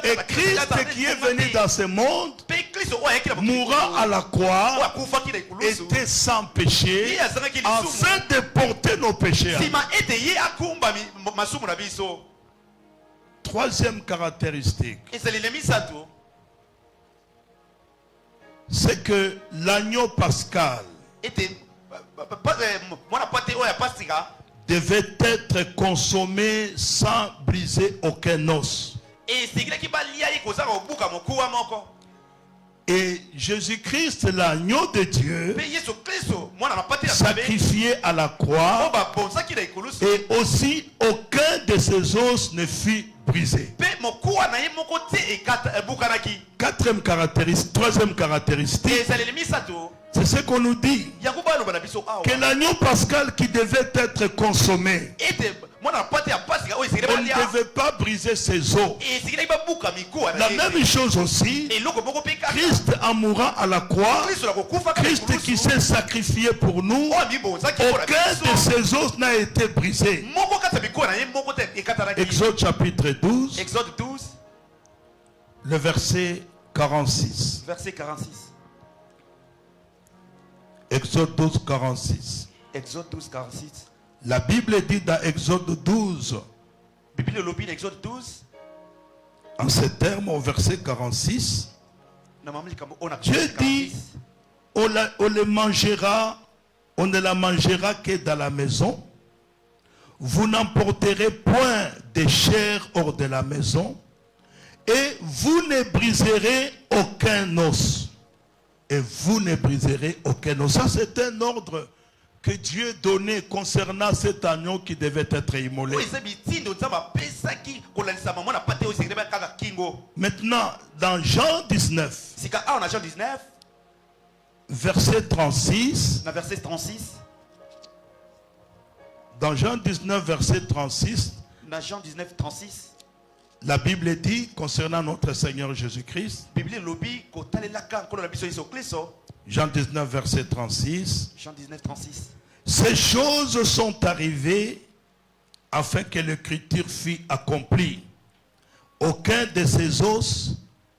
Et Christ qui est venu dans ce monde, mourant à la croix, était sans péché, afin de porter nos péchés. Troisième caractéristique, c'est que l'agneau pascal devait être consommé sans briser aucun os. Et Jésus-Christ, l'agneau de Dieu, sacrifié à la croix, et aussi aucun de de ses os ne fut brisé. Pe mokuwa na ye moko te ebukanaki. Troisième caractéristique, ezaleli misato c'est ce qu'on nous dit. yango baloba na biso awa Que l'agneau pascal qui devait être consommé, ete mwana pate ya pasika oyo esekeli on ne balia devait pas briser ses os. esekeli babuka mikuwa La na même chose aussi, eloko moko mpe kaka Christ en mourant à la croix, kristo na kokufa kaka Christ qui likulusu, s'est sacrifié pour nous, oyo amibonzaki mpo na aucun de biso ses os n'a été brisé. moko kati ya mikuwa na ye moko te ekatanaki. Exode chapitre 12, Exode 12 le verset 46. verset 46. Exode 12, 46. Exode 12 46. La Bible dit dans Exode 12, Bible elobi na Exode 12 en ces termes, au verset 46, na mama likambo oyo na Dieu dit, 46. on le mangera, on ne la mangera que dans la maison. Vous n'emporterez point de chair hors de la maison, et vous ne briserez aucun os. Et vous ne briserez aucun os. Ça, c'est un ordre que Dieu donnait concernant cet agneau qui devait être immolé. Oyo eza mitindo nzambe apesaki kolalisa mama na pate oyo esekeli bakaka kingo. Maintenant, dans Jean 19, Sika awa na Jean 19 verset 36, na verset 36. dans Jean 19, verset 36, Na Jean 19 36. la Bible dit concernant notre Seigneur Jésus-Christ, Bible elobi kotalelaka nkolo na biso Yesu Kristo. Jean 19, verset 36, Jean 19 36. ces choses sont arrivées afin que l'écriture fût accomplie. Aucun de ces os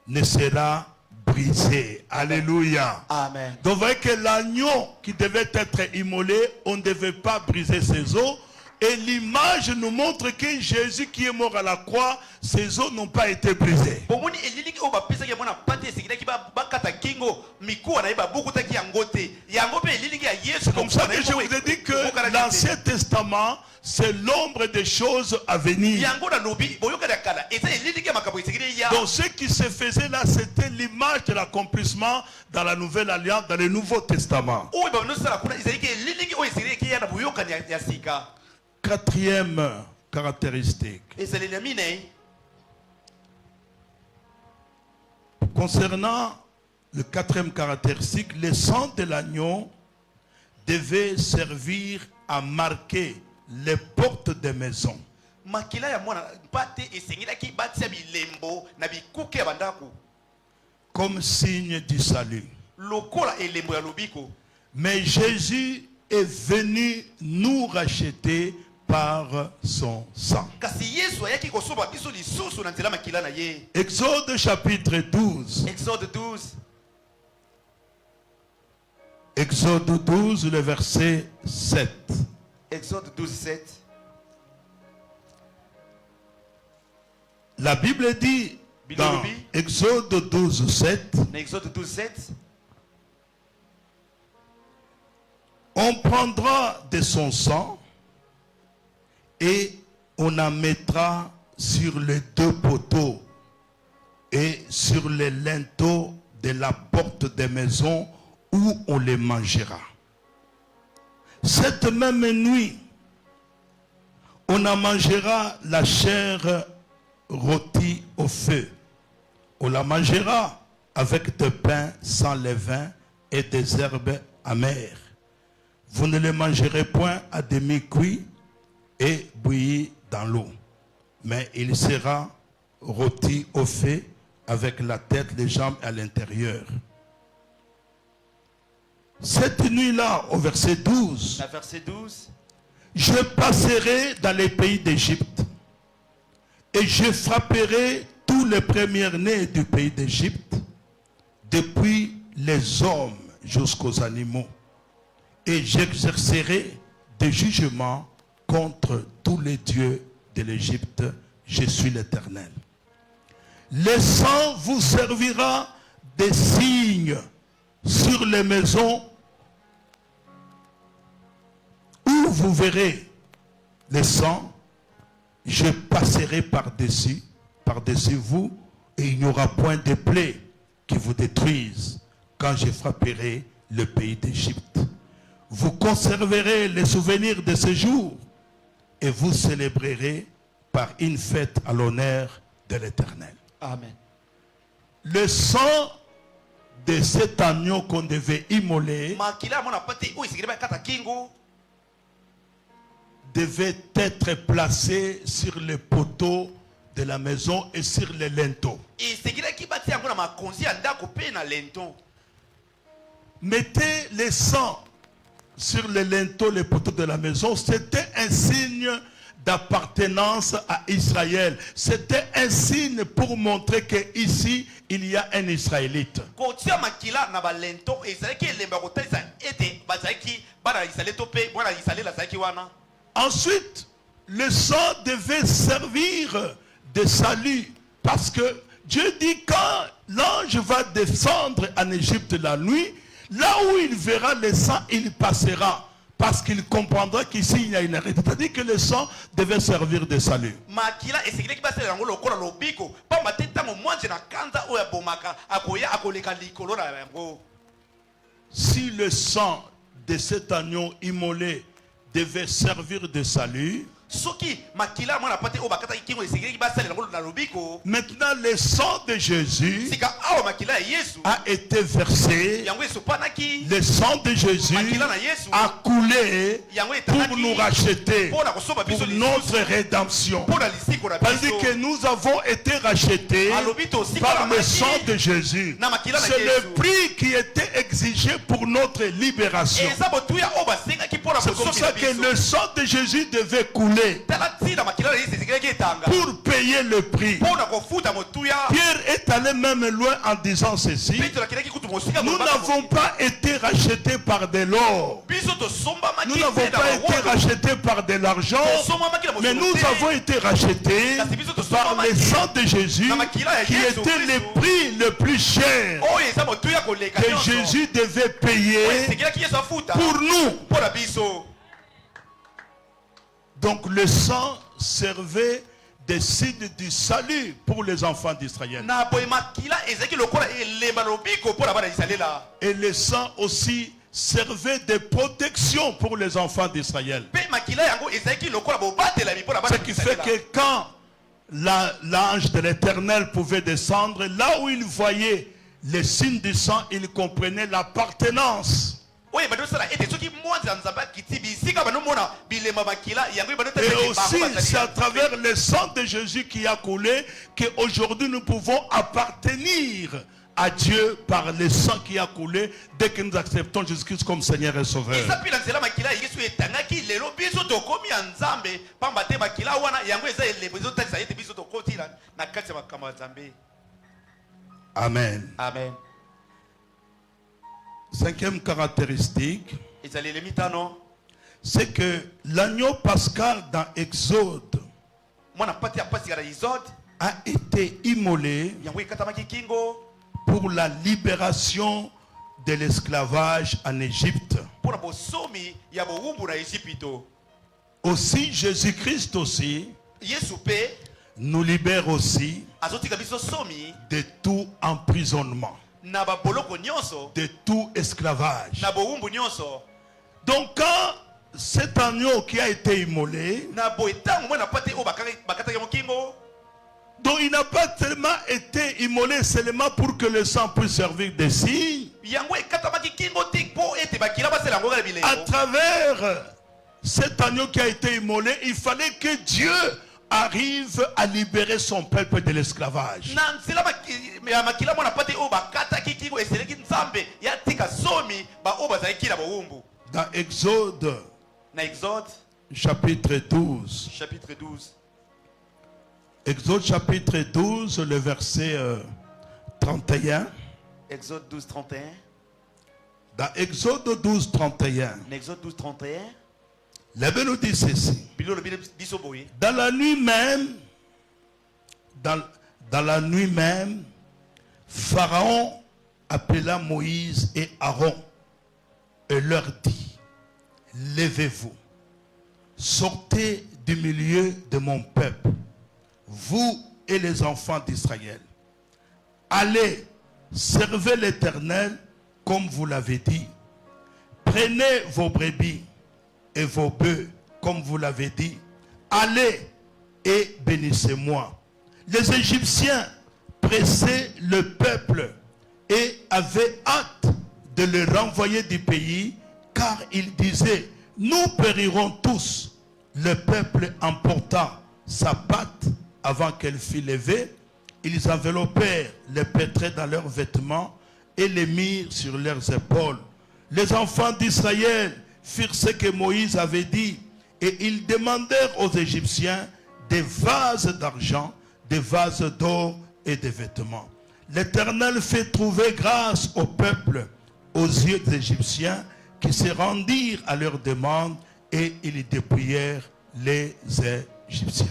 ne sera brisé. Alléluia. Amen. Donc vous voyez que l'agneau qui devait être immolé, on ne devait pas briser ses os. Et l'image nous montre que Jésus qui est mort à la croix, ses os n'ont pas été brisés. Bomoni eliliki oyo bapesaki yango na pate esekilaki bakata kingo mikuwa na ye babukutaki yango te yango mpe eliliki ya Yesu. C'est comme ça que je vous ai dit que l'Ancien Testament, c'est l'ombre des choses à venir. yango na lobi boyoka ya kala eza eliliki ya makambo esekeli ya. Donc ce qui se faisait là, c'était l'image de l'accomplissement dans la Nouvelle Alliance, dans le Nouveau Testament. oyo banosala kuna ezaliki eliliki oyo esekeli ya na boyokani ya sika. Quatrième caractéristique. ezaleli ya minei Concernant le quatrième caractéristique, le sang de l'agneau devait servir à marquer les portes des maisons. makila ya mwana pate esengelaki batia bilembo na bikuke ya bandako Comme signe du salut. lokola elembo ya lobiko. Mais Jésus est venu nous racheter par son sang. kasi Yesu ayaki kosoba biso lisusu na nzela makila na ye. Exode chapitre 12. Exode 12 Exode 12, le verset 7. Exode 12 7. La Bible dit dans Exode 12, 7, Na Exode 12 7. on prendra de son sang et on en mettra sur les deux poteaux et sur les linteaux de la porte des maisons où on les mangera. Cette même nuit, on en mangera la chair rôtie au feu. On la mangera avec des pains sans levain et des herbes amères. Vous ne les mangerez point à demi-cuit et bouilli dans l'eau, mais il sera rôti au feu avec la tête, les jambes à l'intérieur. Cette nuit-là, au verset 12, Na verset 12. je passerai dans les pays d'Égypte et je frapperai tous les premiers-nés du pays d'Égypte, depuis les hommes jusqu'aux animaux, et j'exercerai des jugements contre tous les dieux de l'Égypte. Je suis l'Éternel. Le sang vous servira des signes sur les maisons où vous verrez le sang. Je passerai par-dessus vous, et il n'y aura point de plaie qui vous détruise quand je frapperai le pays d'Égypte. Vous conserverez les souvenirs de ce jour et vous célébrerez par une fête à l'honneur de l'Éternel. Amen. Le sang de cet agneau qu'on devait immoler devait être placé sur les poteaux de la maison et sur les linteaux. Mettez le sang sur les linteaux, les poteaux de la maison. C'était un signe d'appartenance à Israël. C'était un signe pour montrer qu'ici, il y a un Israélite. Ensuite, le sang devait servir de salut. Parce que Dieu dit, quand l'ange va descendre en Égypte la nuit, là où il verra le sang, il passera. Parce qu'il comprendra qu'ici il y a une arrêt. C'est-à-dire que le sang devait servir de salut. Si le sang de cet agneau immolé devait servir de salut, maintenant le sang de Jésus a été versé. Le sang de Jésus a coulé pour nous racheter, pour notre rédemption. Parce que nous avons été rachetés par le sang de Jésus. C'est le prix qui était exigé pour notre libération. C'est comme ça que le sang de Jésus devait couler pour payer le prix. Pierre est allé même loin en disant ceci: nous n'avons pas été rachetés par de l'or, nous n'avons pas été rachetés par de l'argent, mais nous avons été rachetés par le sang de Jésus, qui était le prix le plus cher que Jésus devait payer pour nous. Donc le sang servait de signe du salut pour les enfants d'Israël. Et le sang aussi servait de protection pour les enfants d'Israël. Ce qui fait que quand l'ange de l'Éternel pouvait descendre, là où il voyait les signes du sang, il comprenait l'appartenance. Et aussi, c'est à travers le sang de Jésus qui a coulé qu'aujourd'hui nous pouvons appartenir à Dieu par le sang qui a coulé dès que nous acceptons Jésus-Christ comme Seigneur et Sauveur. Amen. Amen. Cinquième caractéristique, c'est que l'agneau pascal dans Exode a été immolé pour la libération de l'esclavage en Égypte. Aussi, Jésus-Christ aussi nous libère aussi de tout emprisonnement, de tout esclavage. Donc quand cet agneau qui a été immolé, donc il n'a pas tellement été immolé seulement pour que le sang puisse servir de signe. À travers cet agneau qui a été immolé, il fallait que Dieu arrive à libérer son peuple de l'esclavage. Dans Exode, chapitre 12. Exode chapitre 12, le verset 31. Exode 12, 31. Dans Exode 12, 31. Exode 12, 31. La Bible nous dit ceci. Dans la nuit même, dans la nuit même, Pharaon appela Moïse et Aaron et leur dit: levez-vous, sortez du milieu de mon peuple, vous et les enfants d'Israël. Allez, servez l'Éternel comme vous l'avez dit. Prenez vos brebis et vos bœufs comme vous l'avez dit. Allez, et bénissez-moi. Les Égyptiens pressaient le peuple et avaient hâte de le renvoyer du pays, car ils disaient, nous périrons tous. Le peuple emporta sa patte avant qu'elle fût levée. Ils enveloppèrent les pétrés dans leurs vêtements et les mirent sur leurs épaules. Les enfants d'Israël firent ce que Moïse avait dit, et ils demandèrent aux Égyptiens des vases d'argent, des vases d'or et des vêtements. L'Éternel fait trouver grâce au peuple aux yeux des Égyptiens, qui se rendirent à leur demande et ils dépouillèrent les Égyptiens.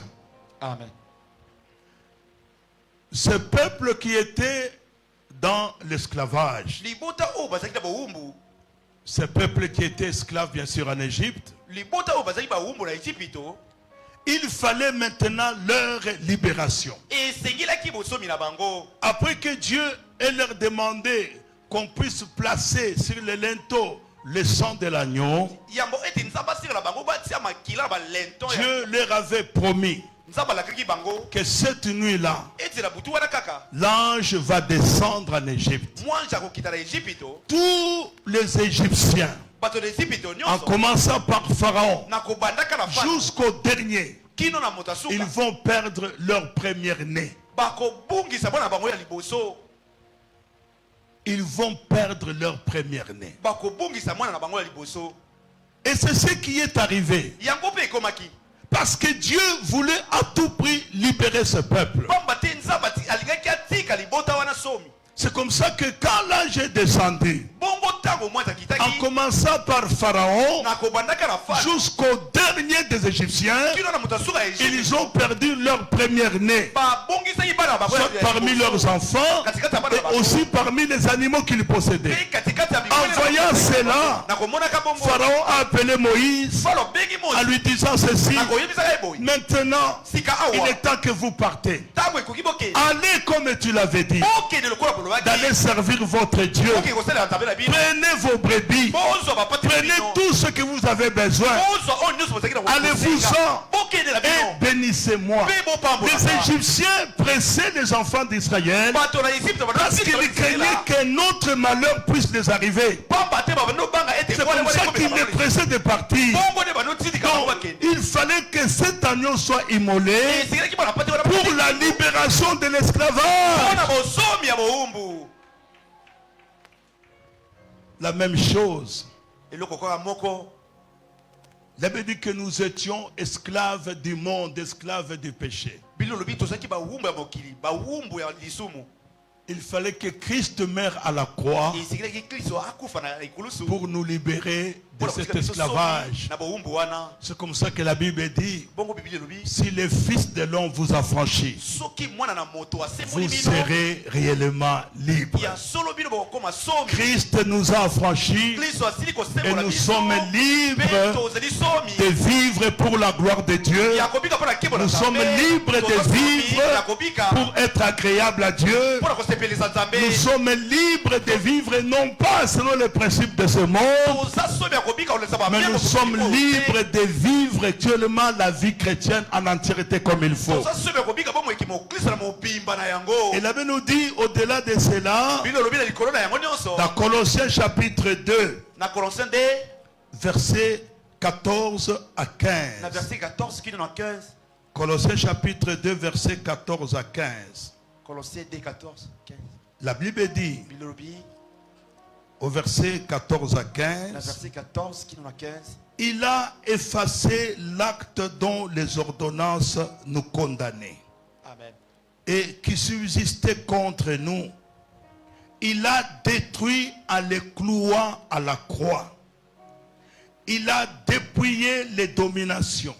Amen. Ce peuple qui était dans l'esclavage, Libota o bazaki na bawumbu. ce peuple qui était esclave bien sûr en Égypte, Libota o bazaki bawumbu na Égypto. il fallait maintenant leur libération. Et sengilaki bosomi na bango. Après que Dieu ait leur demandé qu'on puisse placer sur le linteau le sang de l'agneau, Yambo eti nzamba sira na bango batia makila ba lento ya. Dieu leur avait promis Nzamba lakaki bango. que cette nuit-là, Eti la butu wana kaka. l'ange va descendre en Égypte. Mwanja kokita na Égypto. Tous les Égyptiens, Bato na Égypto en nyonso. commençant par Pharaon Na kobandaka na fana. jusqu'au dernier, Kino na motasuka. ils vont perdre leur première-né. Bako bungisa bana bango ya liboso. Ils vont perdre leur première-né. Bako bungisa mwana na bango ya liboso. Et c'est ce qui est arrivé. Yango pe ekomaki. Parce que Dieu voulait à tout prix libérer ce peuple. Pamba te nzamba ti alingaki atika libota wana somi. C'est comme ça que quand l'ange est descendu, Bongo tango mwanja en kitaki. commençant par Pharaon Na kobandaka na fana. jusqu'au dernier des Égyptiens, Kino na motasuka ya Égypte. ils ont perdu leur première-né, Ba bongisa bana bango soit ya parmi liboso. leurs enfants Katikati ya bana et bango. aussi parmi les animaux qu'ils possédaient. Pe katikati ya En bibele na voyant bango. cela, Na komonaka bongo. Pharaon a appelé Moïse Falo bengi en mosi. lui disant ceci: Na koyebisa eboyi. maintenant, Sika il awa. est temps que vous partez. Tango ekoki boke. Allez comme tu l'avais dit, Okende lokola kolobaki. d'aller servir votre Dieu. Oke kosala nzambe na bino. Prenez vos brebis, Bozwa bapati prenez bino. tout ce que vous avez besoin. Bozwa oyo nyonso bozalaki na kosenga. Allez-vous-en Bokende na et bino. bénissez-moi. Pe bopambola. Les Égyptiens pressaient les enfants d'Israël Bato na Égypte parce qu'ils craignaient qu'un autre malheur puisse les arriver. Pamba te babano banga ete C'est comme ça qu'ils les pressaient de partir. bongo ne bano tindi kama Donc, bakende. il fallait que cet agneau soit immolé Esikaki bana pati wana pour la libération de l'esclavage. Wana bosomi ya boumbu. La même chose. Eloko kwa moko. La Bible dit que nous étions esclaves du monde, esclaves du péché. Bilo lobi tozaki ba wumbu ya mokili, ba wumbu ya lisumu. Il fallait que Christ meure à la croix Esikaki Kristo akufa na ikulusu. pour nous libérer de cet esclavage. Na boumbu wana. C'est comme ça que la Bible dit: Bongo Biblia lobi. si le Fils de l'homme vous affranchit, Soki mwana na moto asemoli vous bino. serez réellement libre. Ya solo bino bokoma somi. Christ nous a affranchis Kristo asili et kosembola nous biso. sommes libres Pe tozali somi. de vivre pour la gloire de Dieu. Ya kobika pona kebo na Nous sommes Nzambe. libres de Tozosomi, vivre ya kobika pour être agréables à Dieu. pona kosepelisa Nzambe. Nous sommes libres de vivre non pas selon les principes de ce monde, Toza somi ya kobika olesa ba mais bien nous kosomi sommes ko. libres de vivre actuellement la vie chrétienne en entièreté comme il faut. Toza somi ya kobika bomo ekimo Kristo na mobimba na yango. Et la Bible nous dit au-delà de cela, Bino lobi na likolo na yango nyonso. dans Colossiens chapitre 2, Na Colossiens 2 versets 14 à na 15. verset 14 kino na 15. Colossiens chapitre 2, versets 14 à 15. Colossiens 2 14 15. La Bible dit Bino lobi au verset 14 à na 15, verset 14 kino na 15. il a effacé l'acte dont les ordonnances nous condamnaient Amen. et qui subsistait contre nous. Il a détruit en les clouant à la croix. Il a dépouillé les dominations.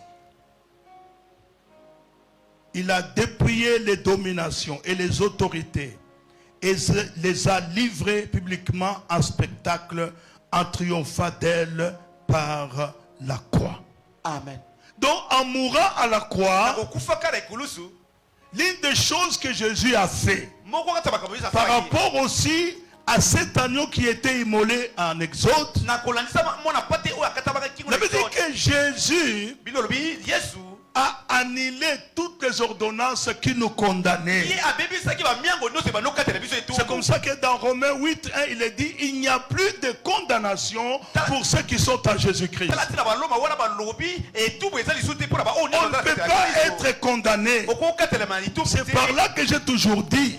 Il a dépouillé les dominations et les autorités et les a livrées publiquement en spectacle en triomphant d'elles par la croix. Amen. Donc en mourant à la croix, Okufa kala ikulusu. l'une des choses que Jésus a fait Moko kata bakabisa par faki. rapport aussi à cet agneau qui était immolé en Exode, Na kolandisa mona pate o akata baka kingo la na Bible dit que Jésus Bino lobi Yesu a annulé toute les ordonnances qui nous condamnaient. C'est comme ça que dans Romains 8, 1, il est dit, il n'y a plus de condamnation pour ceux qui sont en Jésus-Christ. On ne peut pas être condamné. C'est par là que j'ai toujours dit,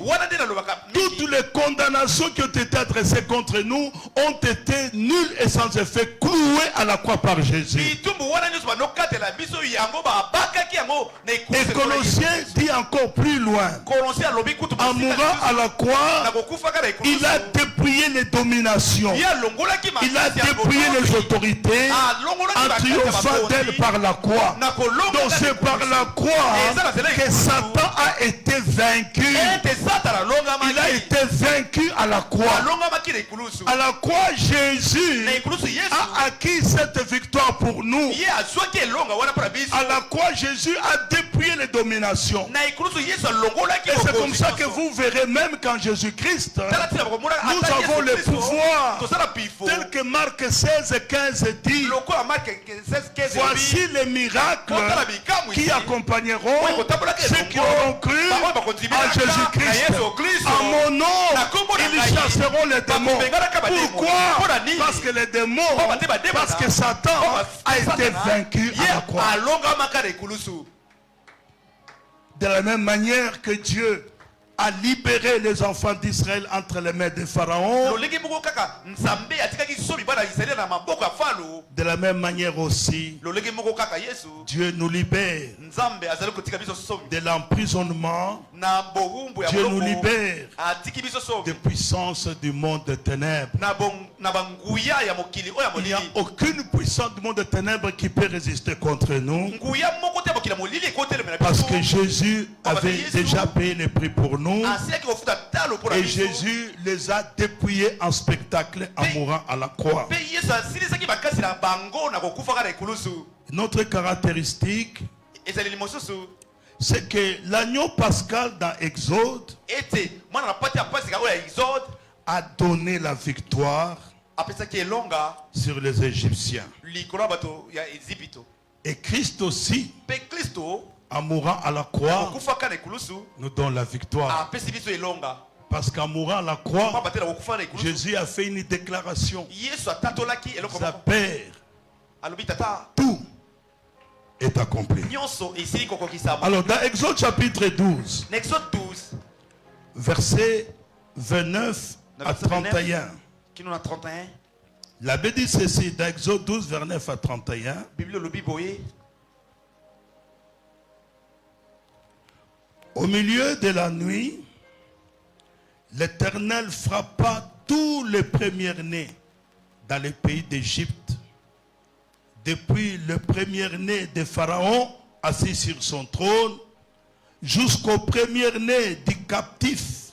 toutes les condamnations qui ont été adressées contre nous ont été nulles et sans effet, clouées à la croix par Jésus. Et Colossiens dit encore plus loin, en mourant à la croix, il a dépouillé les dominations, il a dépouillé les autorités en triomphant d'elles par la croix. Donc c'est par la croix que Satan a été vaincu. Il a été vaincu à la croix. À la croix, Jésus a acquis cette victoire pour nous. À la croix, Jésus a dépouillé les dominations. Et c'est comme ça que vous verrez, même quand Jésus-Christ, nous avons le pouvoir, tel que Marc 16, 15 dit, voici les miracles qui accompagneront ceux qui auront cru en Jésus-Christ. En mon nom, ils chasseront les démons. Pourquoi? Parce que les démons, parce que Satan a été vaincu à la croix. De la même manière que Dieu a libéré les enfants d'Israël entre les mains de Pharaon, de la même manière aussi, Dieu nous libère de l'emprisonnement. Dieu nous libère des puissances du monde de ténèbres. Il n'y a aucune puissance du monde de ténèbres qui peut résister contre nous, parce que Jésus avait déjà payé le prix pour nous. Et Jésus les a dépouillés en spectacle en mourant à la croix. Notre caractéristique, c'est que l'agneau pascal dans Exode a donné la victoire sur les Égyptiens. Et Christ aussi, en mourant à la croix, nous donne la victoire. Parce qu'en mourant à la croix, Jésus a fait une déclaration. Sa Père, tout est accompli. Alors dans Exode chapitre 12, verset 29 à 31, la Bible dit ceci, dans Exode 12, 29 à 31. Au milieu de la nuit, l'Éternel frappa tous les premiers-nés dans le pays d'Égypte, depuis le premier-né de Pharaon assis sur son trône, jusqu'au premier-né du captif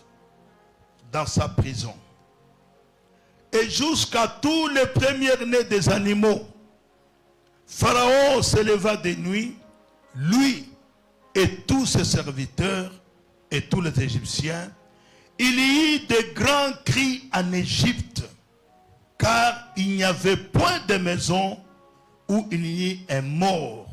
dans sa prison, et jusqu'à tous les premiers-nés des animaux. Pharaon se leva de nuit, lui et tous ses serviteurs et tous les Égyptiens. Il y eut de grands cris en Égypte, car il n'y avait point de maison où il y ait un mort.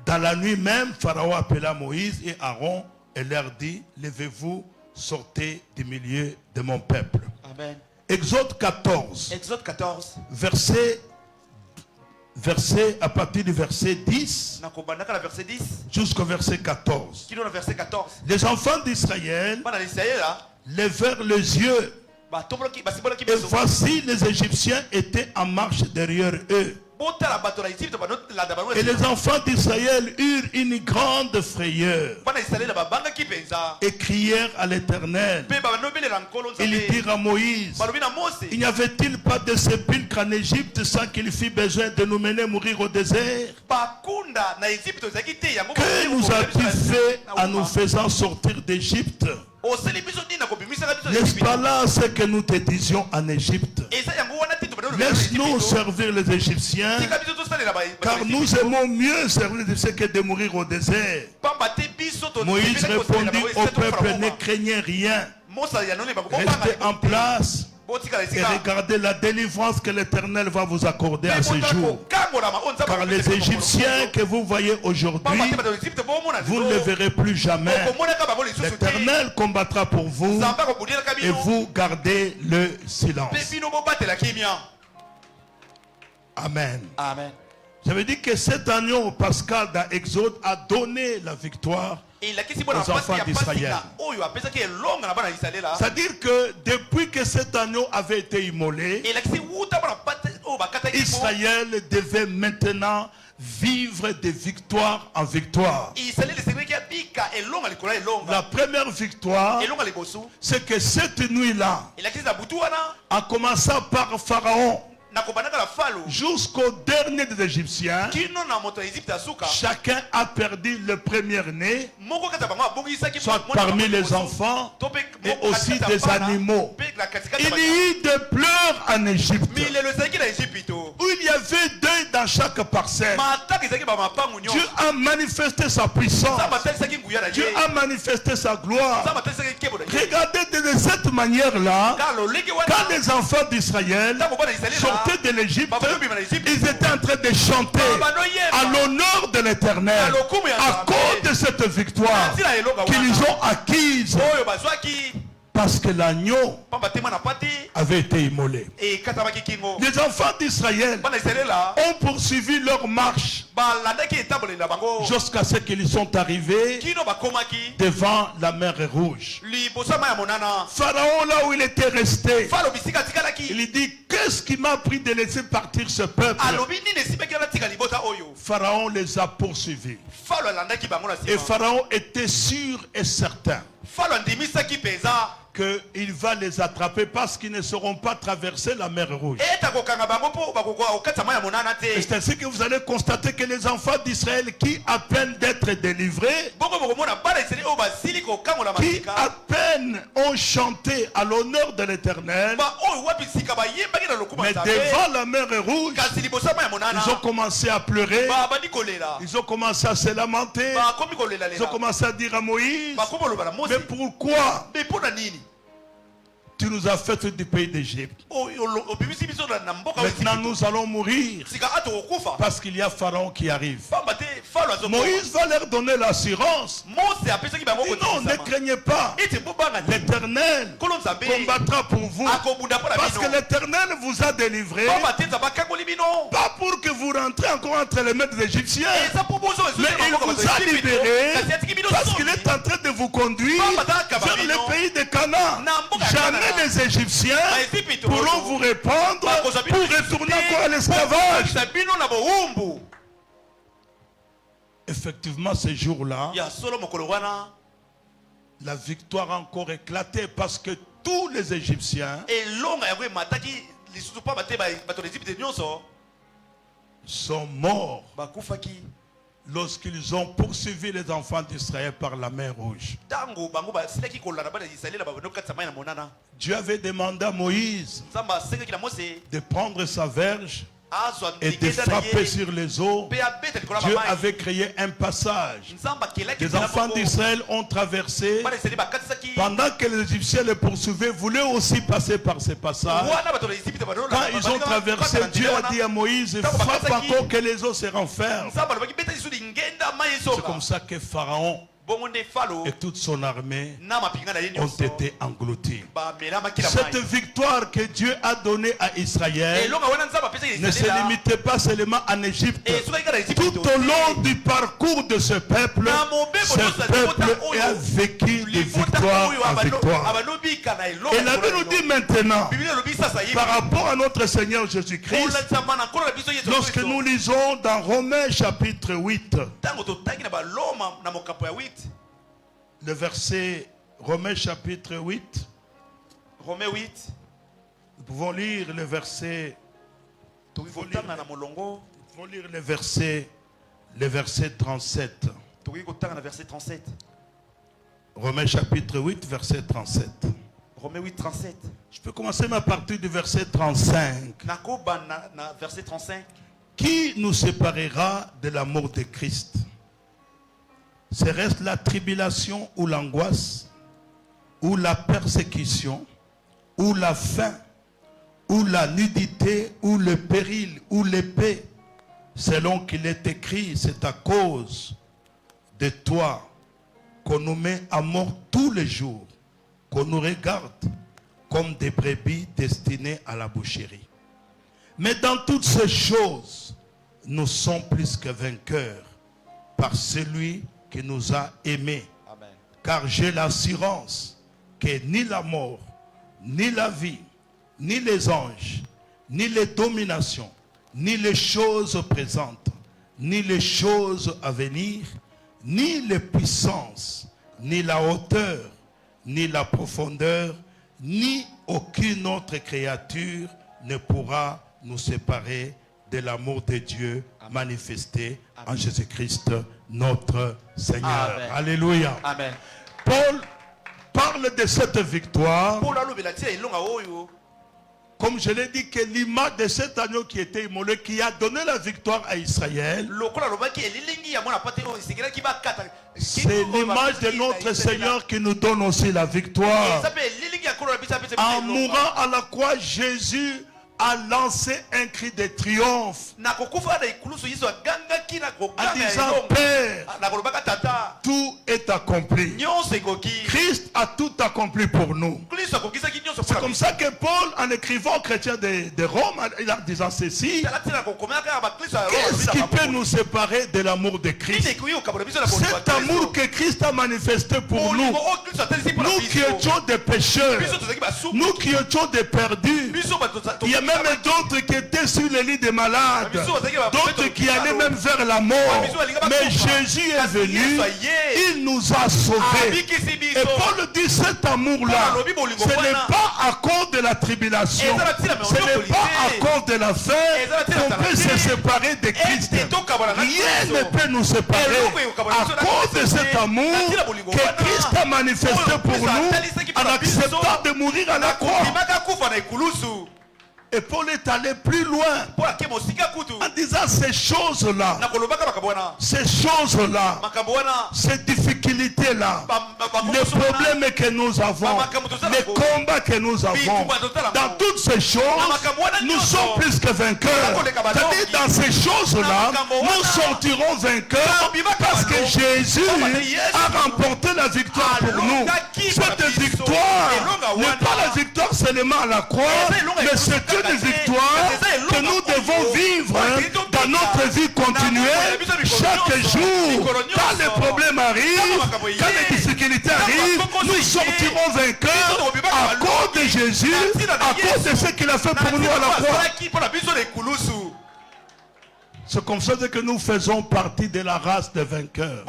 Dans la nuit même, Pharaon appela Moïse et Aaron et leur dit, levez-vous, sortez du milieu de mon peuple. Amen. Exode 14. Exode 14. Verset à partir du verset 10 jusqu'au verset 14. Les enfants d'Israël levèrent les yeux, et voici les Égyptiens étaient en marche derrière eux. Et les enfants d'Israël eurent une grande frayeur et crièrent à l'Éternel. Ils dirent à Moïse, il n'y avait-il pas de sépulcre en Égypte sans qu'il fît besoin de nous mener mourir au désert? Que nous as-tu fait en nous faisant sortir d'Égypte? N'est-ce pas là ce que nous te disions en Égypte? Laisse-nous servir les Égyptiens, car nous aimons mieux servir les Égyptiens que de mourir au désert. Moïse répondit au peuple, ne craignez rien. Restez en place Et regardez la délivrance que l'Éternel va vous accorder à ce jour. Car les Égyptiens que vous voyez aujourd'hui, vous ne les verrez plus jamais. L'Éternel combattra pour vous et vous gardez le silence. Amen. Amen. Ça veut dire que cet agneau pascal dans Exode a donné la victoire aux enfants d'Israël. C'est-à-dire que depuis que cet agneau avait été immolé, Israël devait maintenant vivre de victoire en victoire. La première victoire, c'est que cette nuit-là, en commençant par Pharaon, jusqu'au dernier des Égyptiens, chacun a perdu le premier-né, soit parmi les enfants et aussi des animaux. Il y a eu des pleurs en Égypte, où il y avait deuil dans chaque parcelle. Dieu a manifesté sa puissance, Dieu a manifesté sa gloire. Regardez de cette manière-là, quand les enfants d'Israël sortaient de l'Égypte, ils étaient en train de chanter à l'honneur de l'Éternel à cause de cette victoire qu'ils ont acquise, parce que l'agneau avait été immolé. Les enfants d'Israël ont poursuivi leur marche jusqu'à ce qu'ils sont arrivés devant la mer Rouge. Pharaon, là où il était resté, il dit: qu'est-ce qui m'a pris de laisser partir ce peuple? Pharaon les a poursuivis. Et Pharaon était sûr et certain qu'il va les attraper parce qu'ils ne seront pas traversés la mer Rouge. C'est ainsi que vous allez constater que les enfants d'Israël qui à peine d'être délivrés, qui à peine ont chanté à l'honneur de l'Éternel, mais devant la mer Rouge, ils ont commencé à pleurer, ils ont commencé à se lamenter, ils ont commencé à dire à Moïse: mais pourquoi tu nous as fait du pays d'Égypte? Maintenant nous allons mourir parce qu'il y a Pharaon qui arrive. Moïse va leur donner l'assurance. Non, ne craignez pas. L'Éternel combattra pour vous. Parce que l'Éternel vous a délivré. Pas pour que vous rentrez encore entre les mains des Égyptiens, mais il vous a libéré parce qu'il est en train de vous conduire vers le pays de Canaan. Jamais les Égyptiens pourront vous répondre pour retourner encore à l'esclavage. Effectivement, ce jour-là, la victoire a encore éclaté parce que tous les Égyptiens sont morts lorsqu'ils ont poursuivi les enfants d'Israël par la mer Rouge. Dieu avait demandé à Moïse de prendre sa verge et de frapper sur les eaux. Dieu avait créé un passage. Les enfants d'Israël ont traversé. Pendant que les Égyptiens les poursuivaient, voulaient aussi passer par ce passage. Quand ils ont traversé, Dieu a dit à Moïse: frappe encore que les eaux se renferment. C'est comme ça que Pharaon et toute son armée ont été engloutis. Cette victoire que Dieu a donnée à Israël ne se limitait pas seulement en Égypte. Tout au long du parcours de ce peuple a vécu de victoire en victoire. Et la Bible nous dit maintenant, par rapport à notre Seigneur Jésus-Christ, lorsque nous lisons dans Romains chapitre 8, le verset, Romains chapitre 8. Romains 8. Nous pouvons lire le verset. Nous pouvons lire le verset 37. Romains chapitre 8, verset 37. Romains 8, 37. Je peux commencer à partir du verset 35. Verset 35. Qui nous séparera de l'amour de Christ? Serait-ce la tribulation ou l'angoisse, ou la persécution, ou la faim, ou la nudité, ou le péril, ou l'épée, selon qu'il est écrit, c'est à cause de toi qu'on nous met à mort tous les jours, qu'on nous regarde comme des brebis destinées à la boucherie. Mais dans toutes ces choses, nous sommes plus que vainqueurs par celui qui nous a aimés. Amen. Car j'ai l'assurance que ni la mort, ni la vie, ni les anges, ni les dominations, ni les choses présentes, ni les choses à venir, ni les puissances, ni la hauteur, ni la profondeur, ni aucune autre créature ne pourra nous séparer de l'amour de Dieu manifesté en Jésus-Christ, notre Seigneur. Amen. Alléluia. Amen. Paul parle de cette victoire. Paul alobela tia elonga oyo. Comme je l'ai dit, que l'image de cet agneau qui était immolé, qui a donné la victoire à Israël, c'est l'image de notre Seigneur qui nous donne aussi la victoire. En mourant à la croix, Jésus a lancé un cri de triomphe en disant, Père, tout est accompli. Christ a tout accompli pour nous. C'est comme ça que Paul, en écrivant aux chrétiens de Rome, il a disant ceci, qu'est-ce qui peut nous séparer de l'amour de Christ? Cet amour que Christ a manifesté pour nous, nous qui étions des pécheurs, nous qui étions des perdus, il y a même d'autres qui étaient sur le lit des malades, d'autres qui allaient même vers la mort. Mais Jésus est venu, il nous a sauvés. Et Paul dit, cet amour-là, ce n'est pas à cause de la tribulation, ce n'est pas à cause de la faim qu'on peut se séparer de Christ. Rien ne peut nous séparer à cause de cet amour que Christ a manifesté pour nous en acceptant de mourir à la croix. Et Paul est allé plus loin en disant ces choses-là, ces difficultés-là, les problèmes que nous avons, les combats que nous avons, dans toutes ces choses, nous sommes plus que vainqueurs. C'est-à-dire dans ces choses-là, nous sortirons vainqueurs parce que Jésus a remporté la victoire pour nous. Cette victoire n'est pas la victoire seulement à la croix, mais c'est une victoire que nous devons vivre dans notre vie continuelle chaque jour. Quand les problèmes arrivent, quand les difficultés arrivent, nous sortirons vainqueurs à cause de Jésus, à cause de ce qu'il a fait pour nous à la croix. C'est comme ça que nous faisons partie de la race des vainqueurs.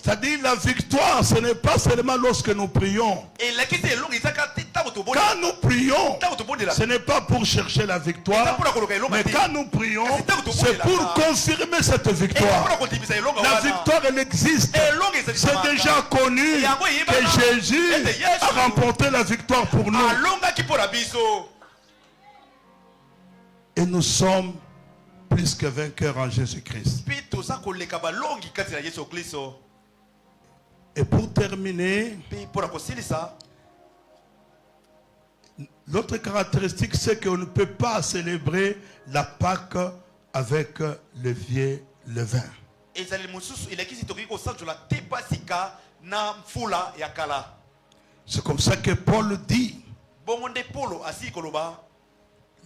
C'est-à-dire la victoire, ce n'est pas seulement lorsque nous prions. Quand nous prions, ce n'est pas pour chercher la victoire, mais quand nous prions, c'est pour confirmer cette victoire. La victoire, elle existe. C'est déjà connu que Jésus a remporté la victoire pour nous. Et nous sommes plus que vainqueurs en Jésus-Christ. Et pour terminer, l'autre caractéristique, c'est qu'on ne peut pas célébrer la Pâque avec le vieux levain. C'est comme ça que Paul dit,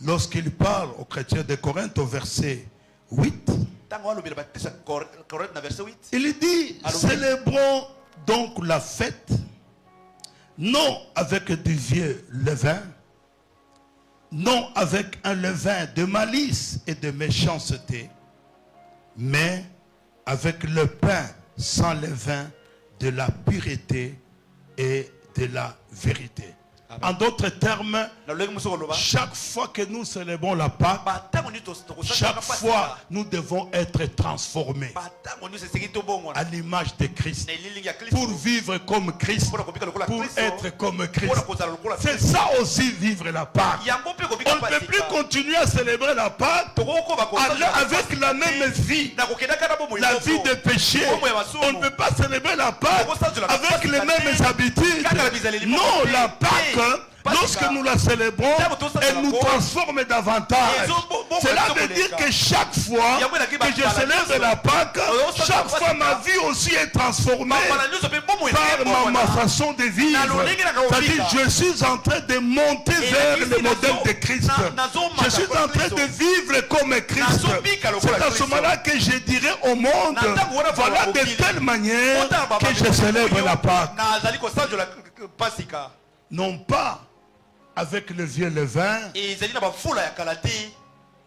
lorsqu'il parle aux chrétiens de Corinthe au verset 8, il dit, célébrons donc la fête, non avec du vieux levain, non avec un levain de malice et de méchanceté, mais avec le pain sans levain de la pureté et de la vérité. En d'autres termes, chaque fois que nous célébrons la Pâque, chaque fois nous devons être transformés à l'image de Christ, pour vivre comme Christ, pour être comme Christ. C'est ça aussi vivre la Pâque. On ne peut plus continuer à célébrer la Pâque avec la même vie, la vie de péché. On ne peut pas célébrer la Pâque avec les mêmes habitudes. Non, la Pâque lorsque nous la célébrons, elle nous transforme davantage. Cela veut dire que chaque fois que je célèbre la Pâque, chaque fois ma vie aussi est transformée par ma façon de vivre. C'est-à-dire je suis en train de monter vers le modèle de Christ. Je suis en train de vivre comme Christ. C'est à ce moment-là que je dirai au monde, voilà de telle manière que je célèbre la Pâque. Non pas avec le vieux levain,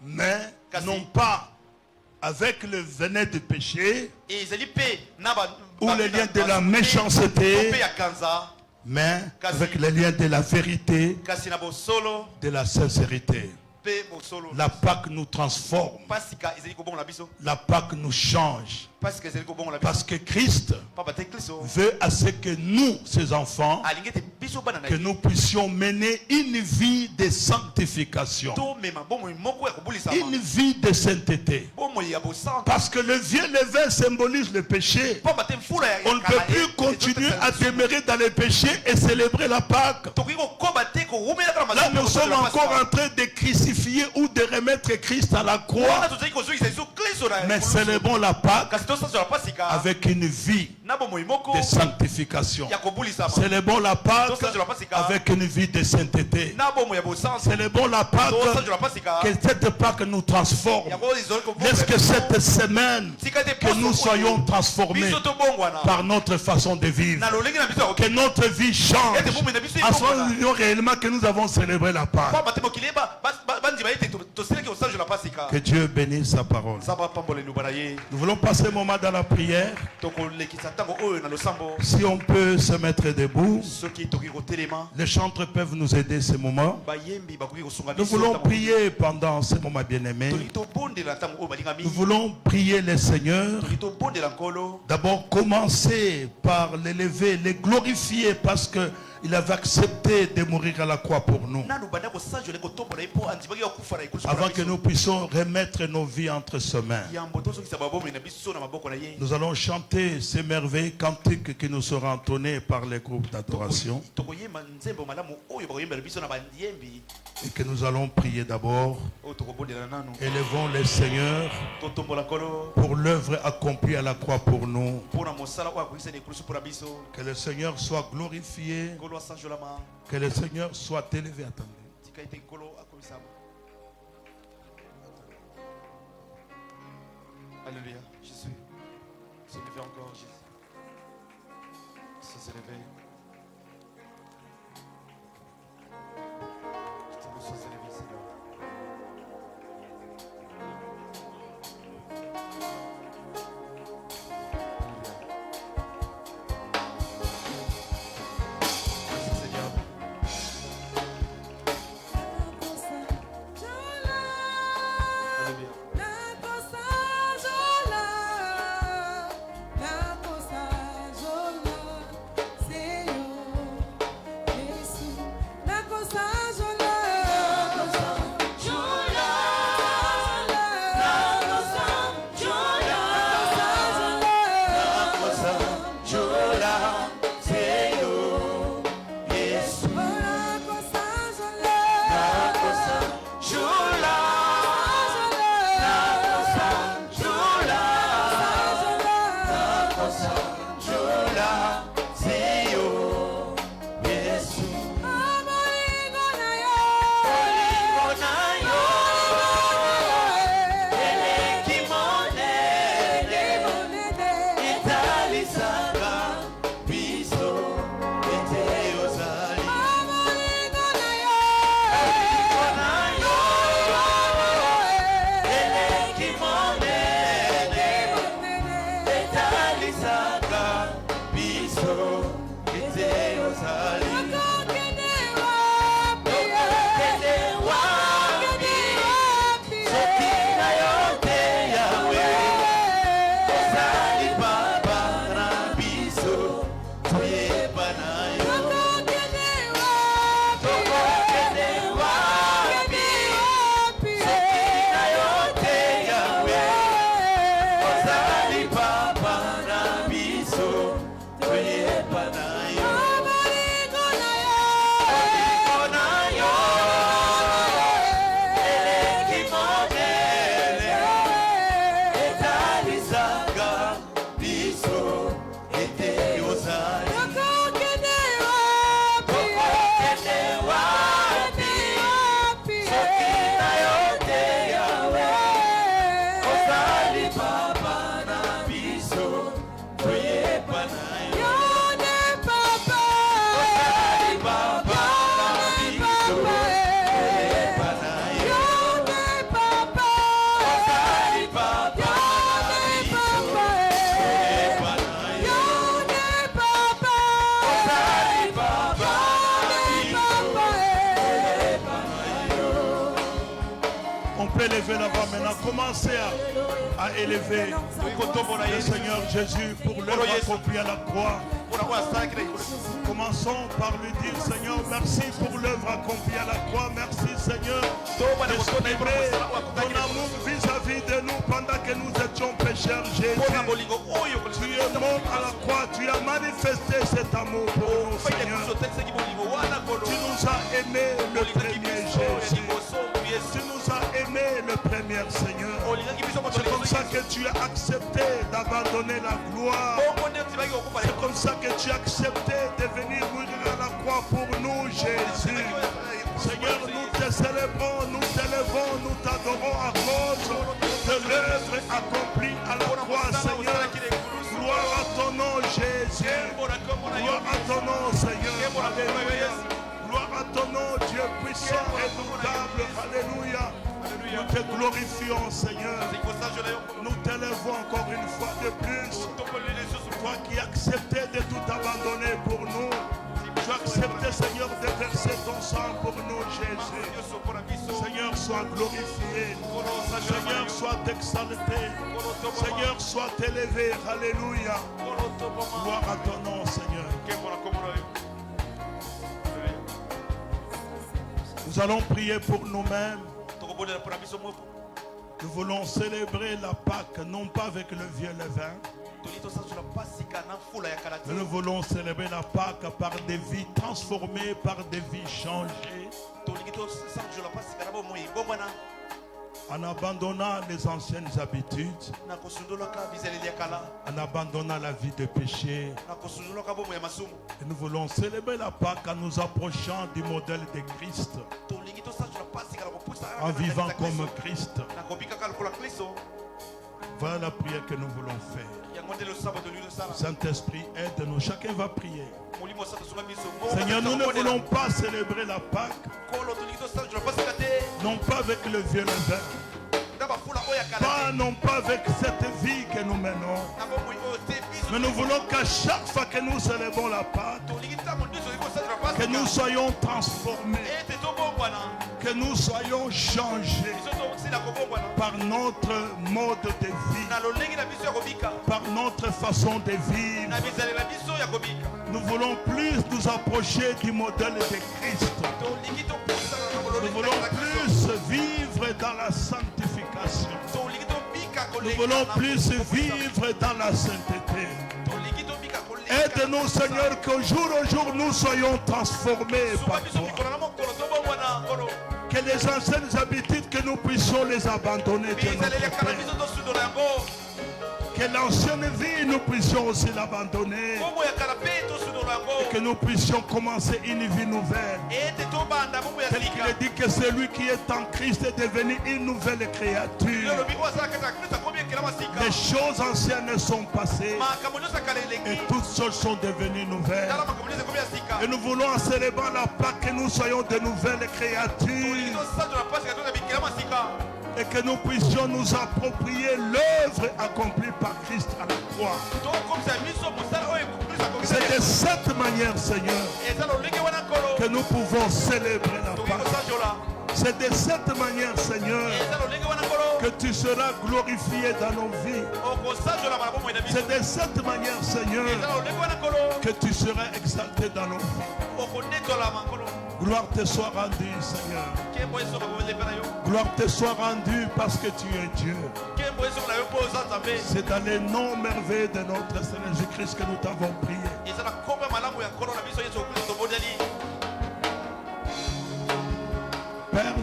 mais non pas avec le venin de péché ou les liens de la méchanceté, mais avec les liens de la vérité, de la sincérité. La Pâque nous transforme. La Pâque nous change. Parce que Christ veut à ce que nous, ses enfants, que nous puissions mener une vie de sanctification. Une vie de sainteté. Parce que le vieux levain symbolise le péché. On ne peut plus continuer à demeurer dans le péché et célébrer la Pâque. Là, nous sommes encore en train de crucifier ou de remettre Christ à la croix. Mais célébrons la Pâque avec une vie de sanctification. Célébrons la Pâque avec une vie de sainteté. Célébrons la Pâque, que cette Pâque nous transforme. Laisse que cette semaine, que nous soyons transformés par notre façon de vivre. Que notre vie change. À ce moment, nous disons réellement que nous avons célébré la Pâque. Que Dieu bénisse sa parole. Nous voulons passer un moment dans la prière. Si on peut se mettre debout, les chantres peuvent nous aider ce moment. Nous voulons prier pendant ce moment bien-aimé. Nous voulons prier le Seigneur. D'abord commencer par l'élever, le glorifier parce que il avait accepté de mourir à la croix pour nous. Avant que nous puissions remettre nos vies entre ses mains. Nous allons chanter ces merveilleux cantiques qui nous seront entonnés par les groupes d'adoration. Et que nous allons prier d'abord. Élevons le Seigneur pour l'œuvre accomplie à la croix pour nous. Que le Seigneur soit glorifié. Que le Seigneur soit élevé. Attendez. Alléluia. Jésus. Se lever encore, Jésus. Se lever. Que tu nous sois élevé, Seigneur. levez la voix maintenant. Commencez à élever le Seigneur Jésus pour l'œuvre accomplie à la croix. Commençons par lui dire, Seigneur, merci pour l'œuvre accomplie à la croix. Merci, Seigneur, d'exprimer ton amour vis-à-vis de nous pendant que nous étions pécheurs. Jésus, tu es mort à la croix. Tu as manifesté cet amour pour nous, Seigneur. Tu nous as aimés le premier, Jésus. Tu nous as aimés le premier, Seigneur. C'est comme ça que tu as accepté d'abandonner la gloire. C'est comme ça que tu as accepté de venir mourir à la croix pour nous, Jésus. Seigneur, nous te célébrons, nous t'élevons, nous t'adorons à cause de l'œuvre accomplie à la croix, Seigneur. Gloire à ton nom, Jésus. Gloire à ton nom, Seigneur. Alléluia. Gloire à ton nom, Dieu puissant et redoutable. Alléluia. Nous te glorifions, Seigneur. Nous t'élevons encore une fois de plus. Toi qui as accepté de tout abandonner pour nous. Tu as accepté, Seigneur, de verser ton sang pour nous, Jésus. Seigneur, sois glorifié. Seigneur, sois exalté. Seigneur, sois élevé. Alléluia. Gloire à ton nom, Seigneur. Nous allons prier pour nous-mêmes. Nous voulons célébrer la Pâque, non pas avec le vieux levain. Mais nous voulons célébrer la Pâque par des vies transformées, par des vies changées. En abandonnant les anciennes habitudes, en abandonnant la vie de péché. Et nous voulons célébrer la Pâque en nous approchant du modèle de Christ, en vivant comme Christ. Voilà la prière que nous voulons faire. Saint-Esprit, aide-nous. Chacun va prier. Seigneur, nous ne voulons pas célébrer la Pâque, non pas avec le vieux levain, pas non pas avec cette vie que nous menons, mais nous voulons qu'à chaque fois que nous célébrons la Pâque, que nous soyons transformés, que nous soyons changés par notre mode de vie, par notre façon de vivre. Nous voulons plus nous approcher du modèle de Christ. Nous voulons plus vivre dans la sanctification. Nous voulons plus vivre dans la sainteté. Aide-nous, Seigneur, qu'au jour au jour nous soyons transformés par toi. Que les anciennes habitudes, que nous puissions les abandonner de notre cœur. Que l'ancienne vie, nous puissions aussi l'abandonner. Et que nous puissions commencer une vie nouvelle. Tel qu'il est dit que celui qui est en Christ est devenu une nouvelle créature. Les choses anciennes sont passées et toutes choses sont devenues nouvelles. Et nous voulons en célébrant la Pâque que nous soyons de nouvelles créatures. Et que nous puissions nous approprier l'œuvre accomplie par Christ à la croix. C'est de cette manière, Seigneur, que nous pouvons célébrer la Pâque. C'est de cette manière, Seigneur, que tu seras glorifié dans nos vies. C'est de cette manière, Seigneur, que tu seras exalté dans nos vies. Gloire te soit rendue, Seigneur. Gloire te soit rendue parce que tu es Dieu. C'est dans les noms merveilleux de notre Seigneur Jésus-Christ que nous t'avons prié. Père,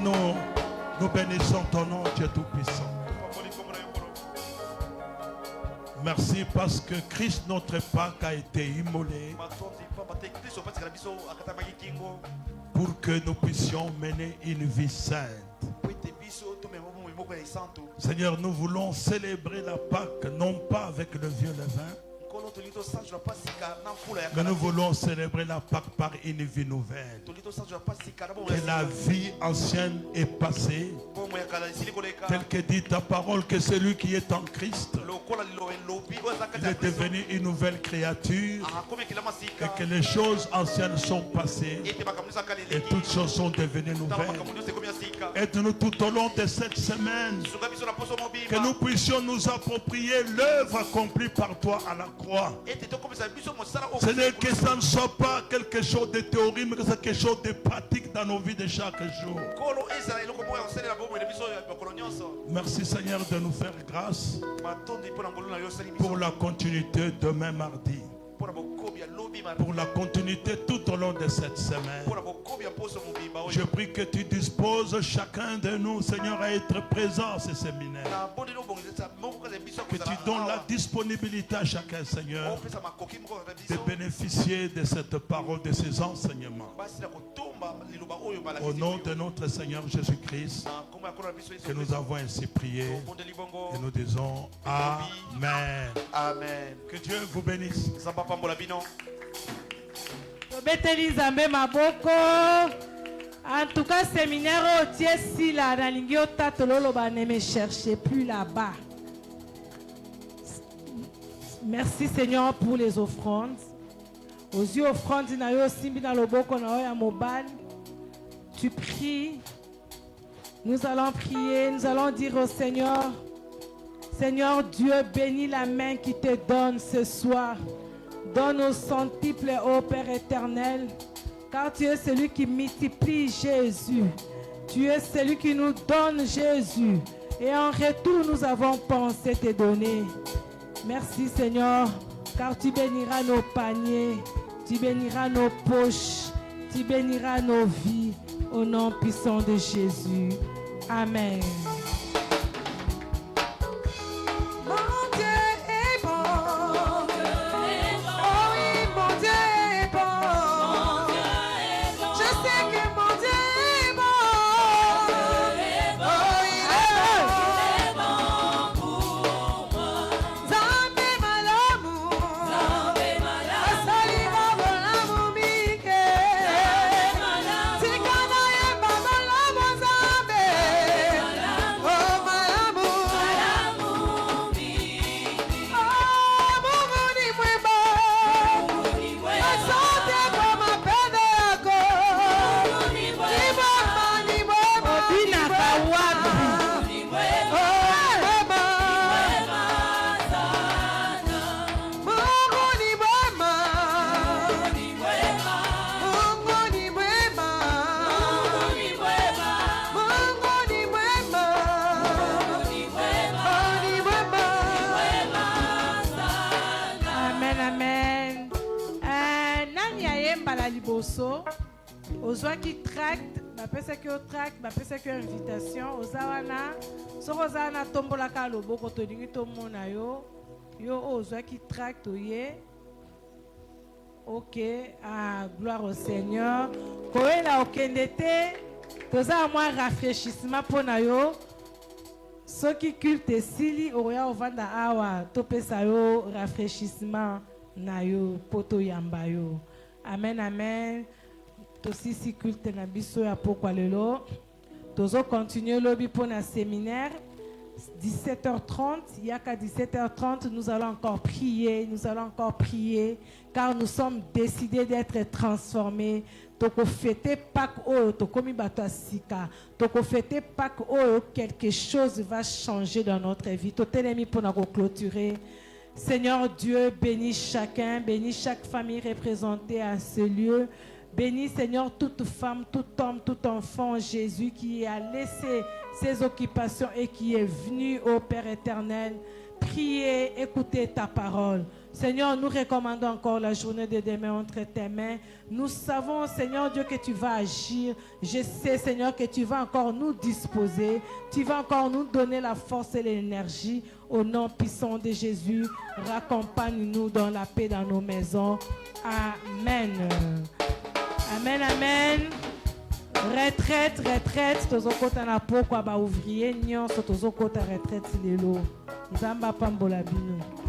nous bénissons ton nom, Dieu Tout-Puissant. Merci parce que Christ, notre Pâque, a été immolé pour que nous puissions mener une vie sainte. Seigneur, nous voulons célébrer la Pâque, non pas avec le vieux levain, mais nous voulons célébrer la Pâque par une vie nouvelle. Que la vie ancienne est passée, tel que dit ta parole, que celui qui est en Christ, il est devenu une nouvelle créature, et que les choses anciennes sont passées et toutes choses sont devenues nouvelles. Aide-nous tout au long de cette semaine. Que nous puissions nous approprier l'œuvre accomplie par toi à la croix. Seigneur, que ça ne soit pas quelque chose de théorie, mais que c'est quelque chose de pratique dans nos vies de chaque jour. Merci Seigneur de nous faire grâce pour la continuité demain mardi. Pour la continuité tout au long de cette semaine. Je prie que tu disposes chacun de nous, Seigneur, à être présent à ce séminaire. Que tu donnes la disponibilité à chacun, Seigneur, de bénéficier de cette parole, de ces enseignements. Au nom de notre Seigneur Jésus-Christ, que nous avons ainsi prié et nous disons Amen. Amen. Que Dieu vous bénisse. En tout cas, séminaire au Tiesi là, dans l'ingio tatololoba, ne me cherchez plus là-bas. Merci Seigneur pour les offrandes. Aux yeux offrandes, na yo simbi na loboko na yo ya mobile. Tu pries. Nous allons prier, nous allons dire au Seigneur, Seigneur Dieu, bénis la main qui te donne ce soir. Donne au centuple, ô Père éternel, car tu es celui qui multiplie Jésus. Tu es celui qui nous donne Jésus. Et en retour, nous avons pensé te donner. Merci Seigneur, car tu béniras nos paniers, tu béniras nos poches, tu béniras nos vies. Au nom puissant de Jésus. Amen. Ozwa qui tracte, bapesa ki tract, bapesa ki invitation, ozawana, sokozana tombola ka loboko tolingi tomona yo, yo ozwa qui tracte oye. OK, gloire au Seigneur. Koela okendete, toza moi rafraîchissement pona yo. Ceux qui culte sili oya ovanda awa, topesa yo rafraîchissement na yo poto yamba yo. Amen, amen. Tosi si culte na biso ya pokwa lelo. Tozo continuer lobi pour na séminaire 17h30, yaka 17h30, nous allons encore prier, car nous sommes décidés d'être transformés. Toko fêter Pâques o tokomi bato asika. Toko fêter Pâques o quelque chose va changer dans notre vie. Totelemi pour nous clôturer. Seigneur Dieu, bénis chacun, bénis chaque famille représentée à ce lieu. Bénis, Seigneur, toute femme, tout homme, tout enfant, Jésus, qui a laissé ses occupations et qui est venu au Père éternel. Priez, écoutez ta parole. Seigneur, nous recommandons encore la journée de demain entre tes mains. Nous savons, Seigneur Dieu, que tu vas agir. Je sais, Seigneur, que tu vas encore nous disposer. Tu vas encore nous donner la force et l'énergie. Au nom puissant de Jésus, raccompagne-nous dans la paix dans nos maisons. Amen. Amen, amen. Retraite, tozokota na pokwa ba ouvrier nyonso tozokota retraite lelo. Nzamba pambola bino.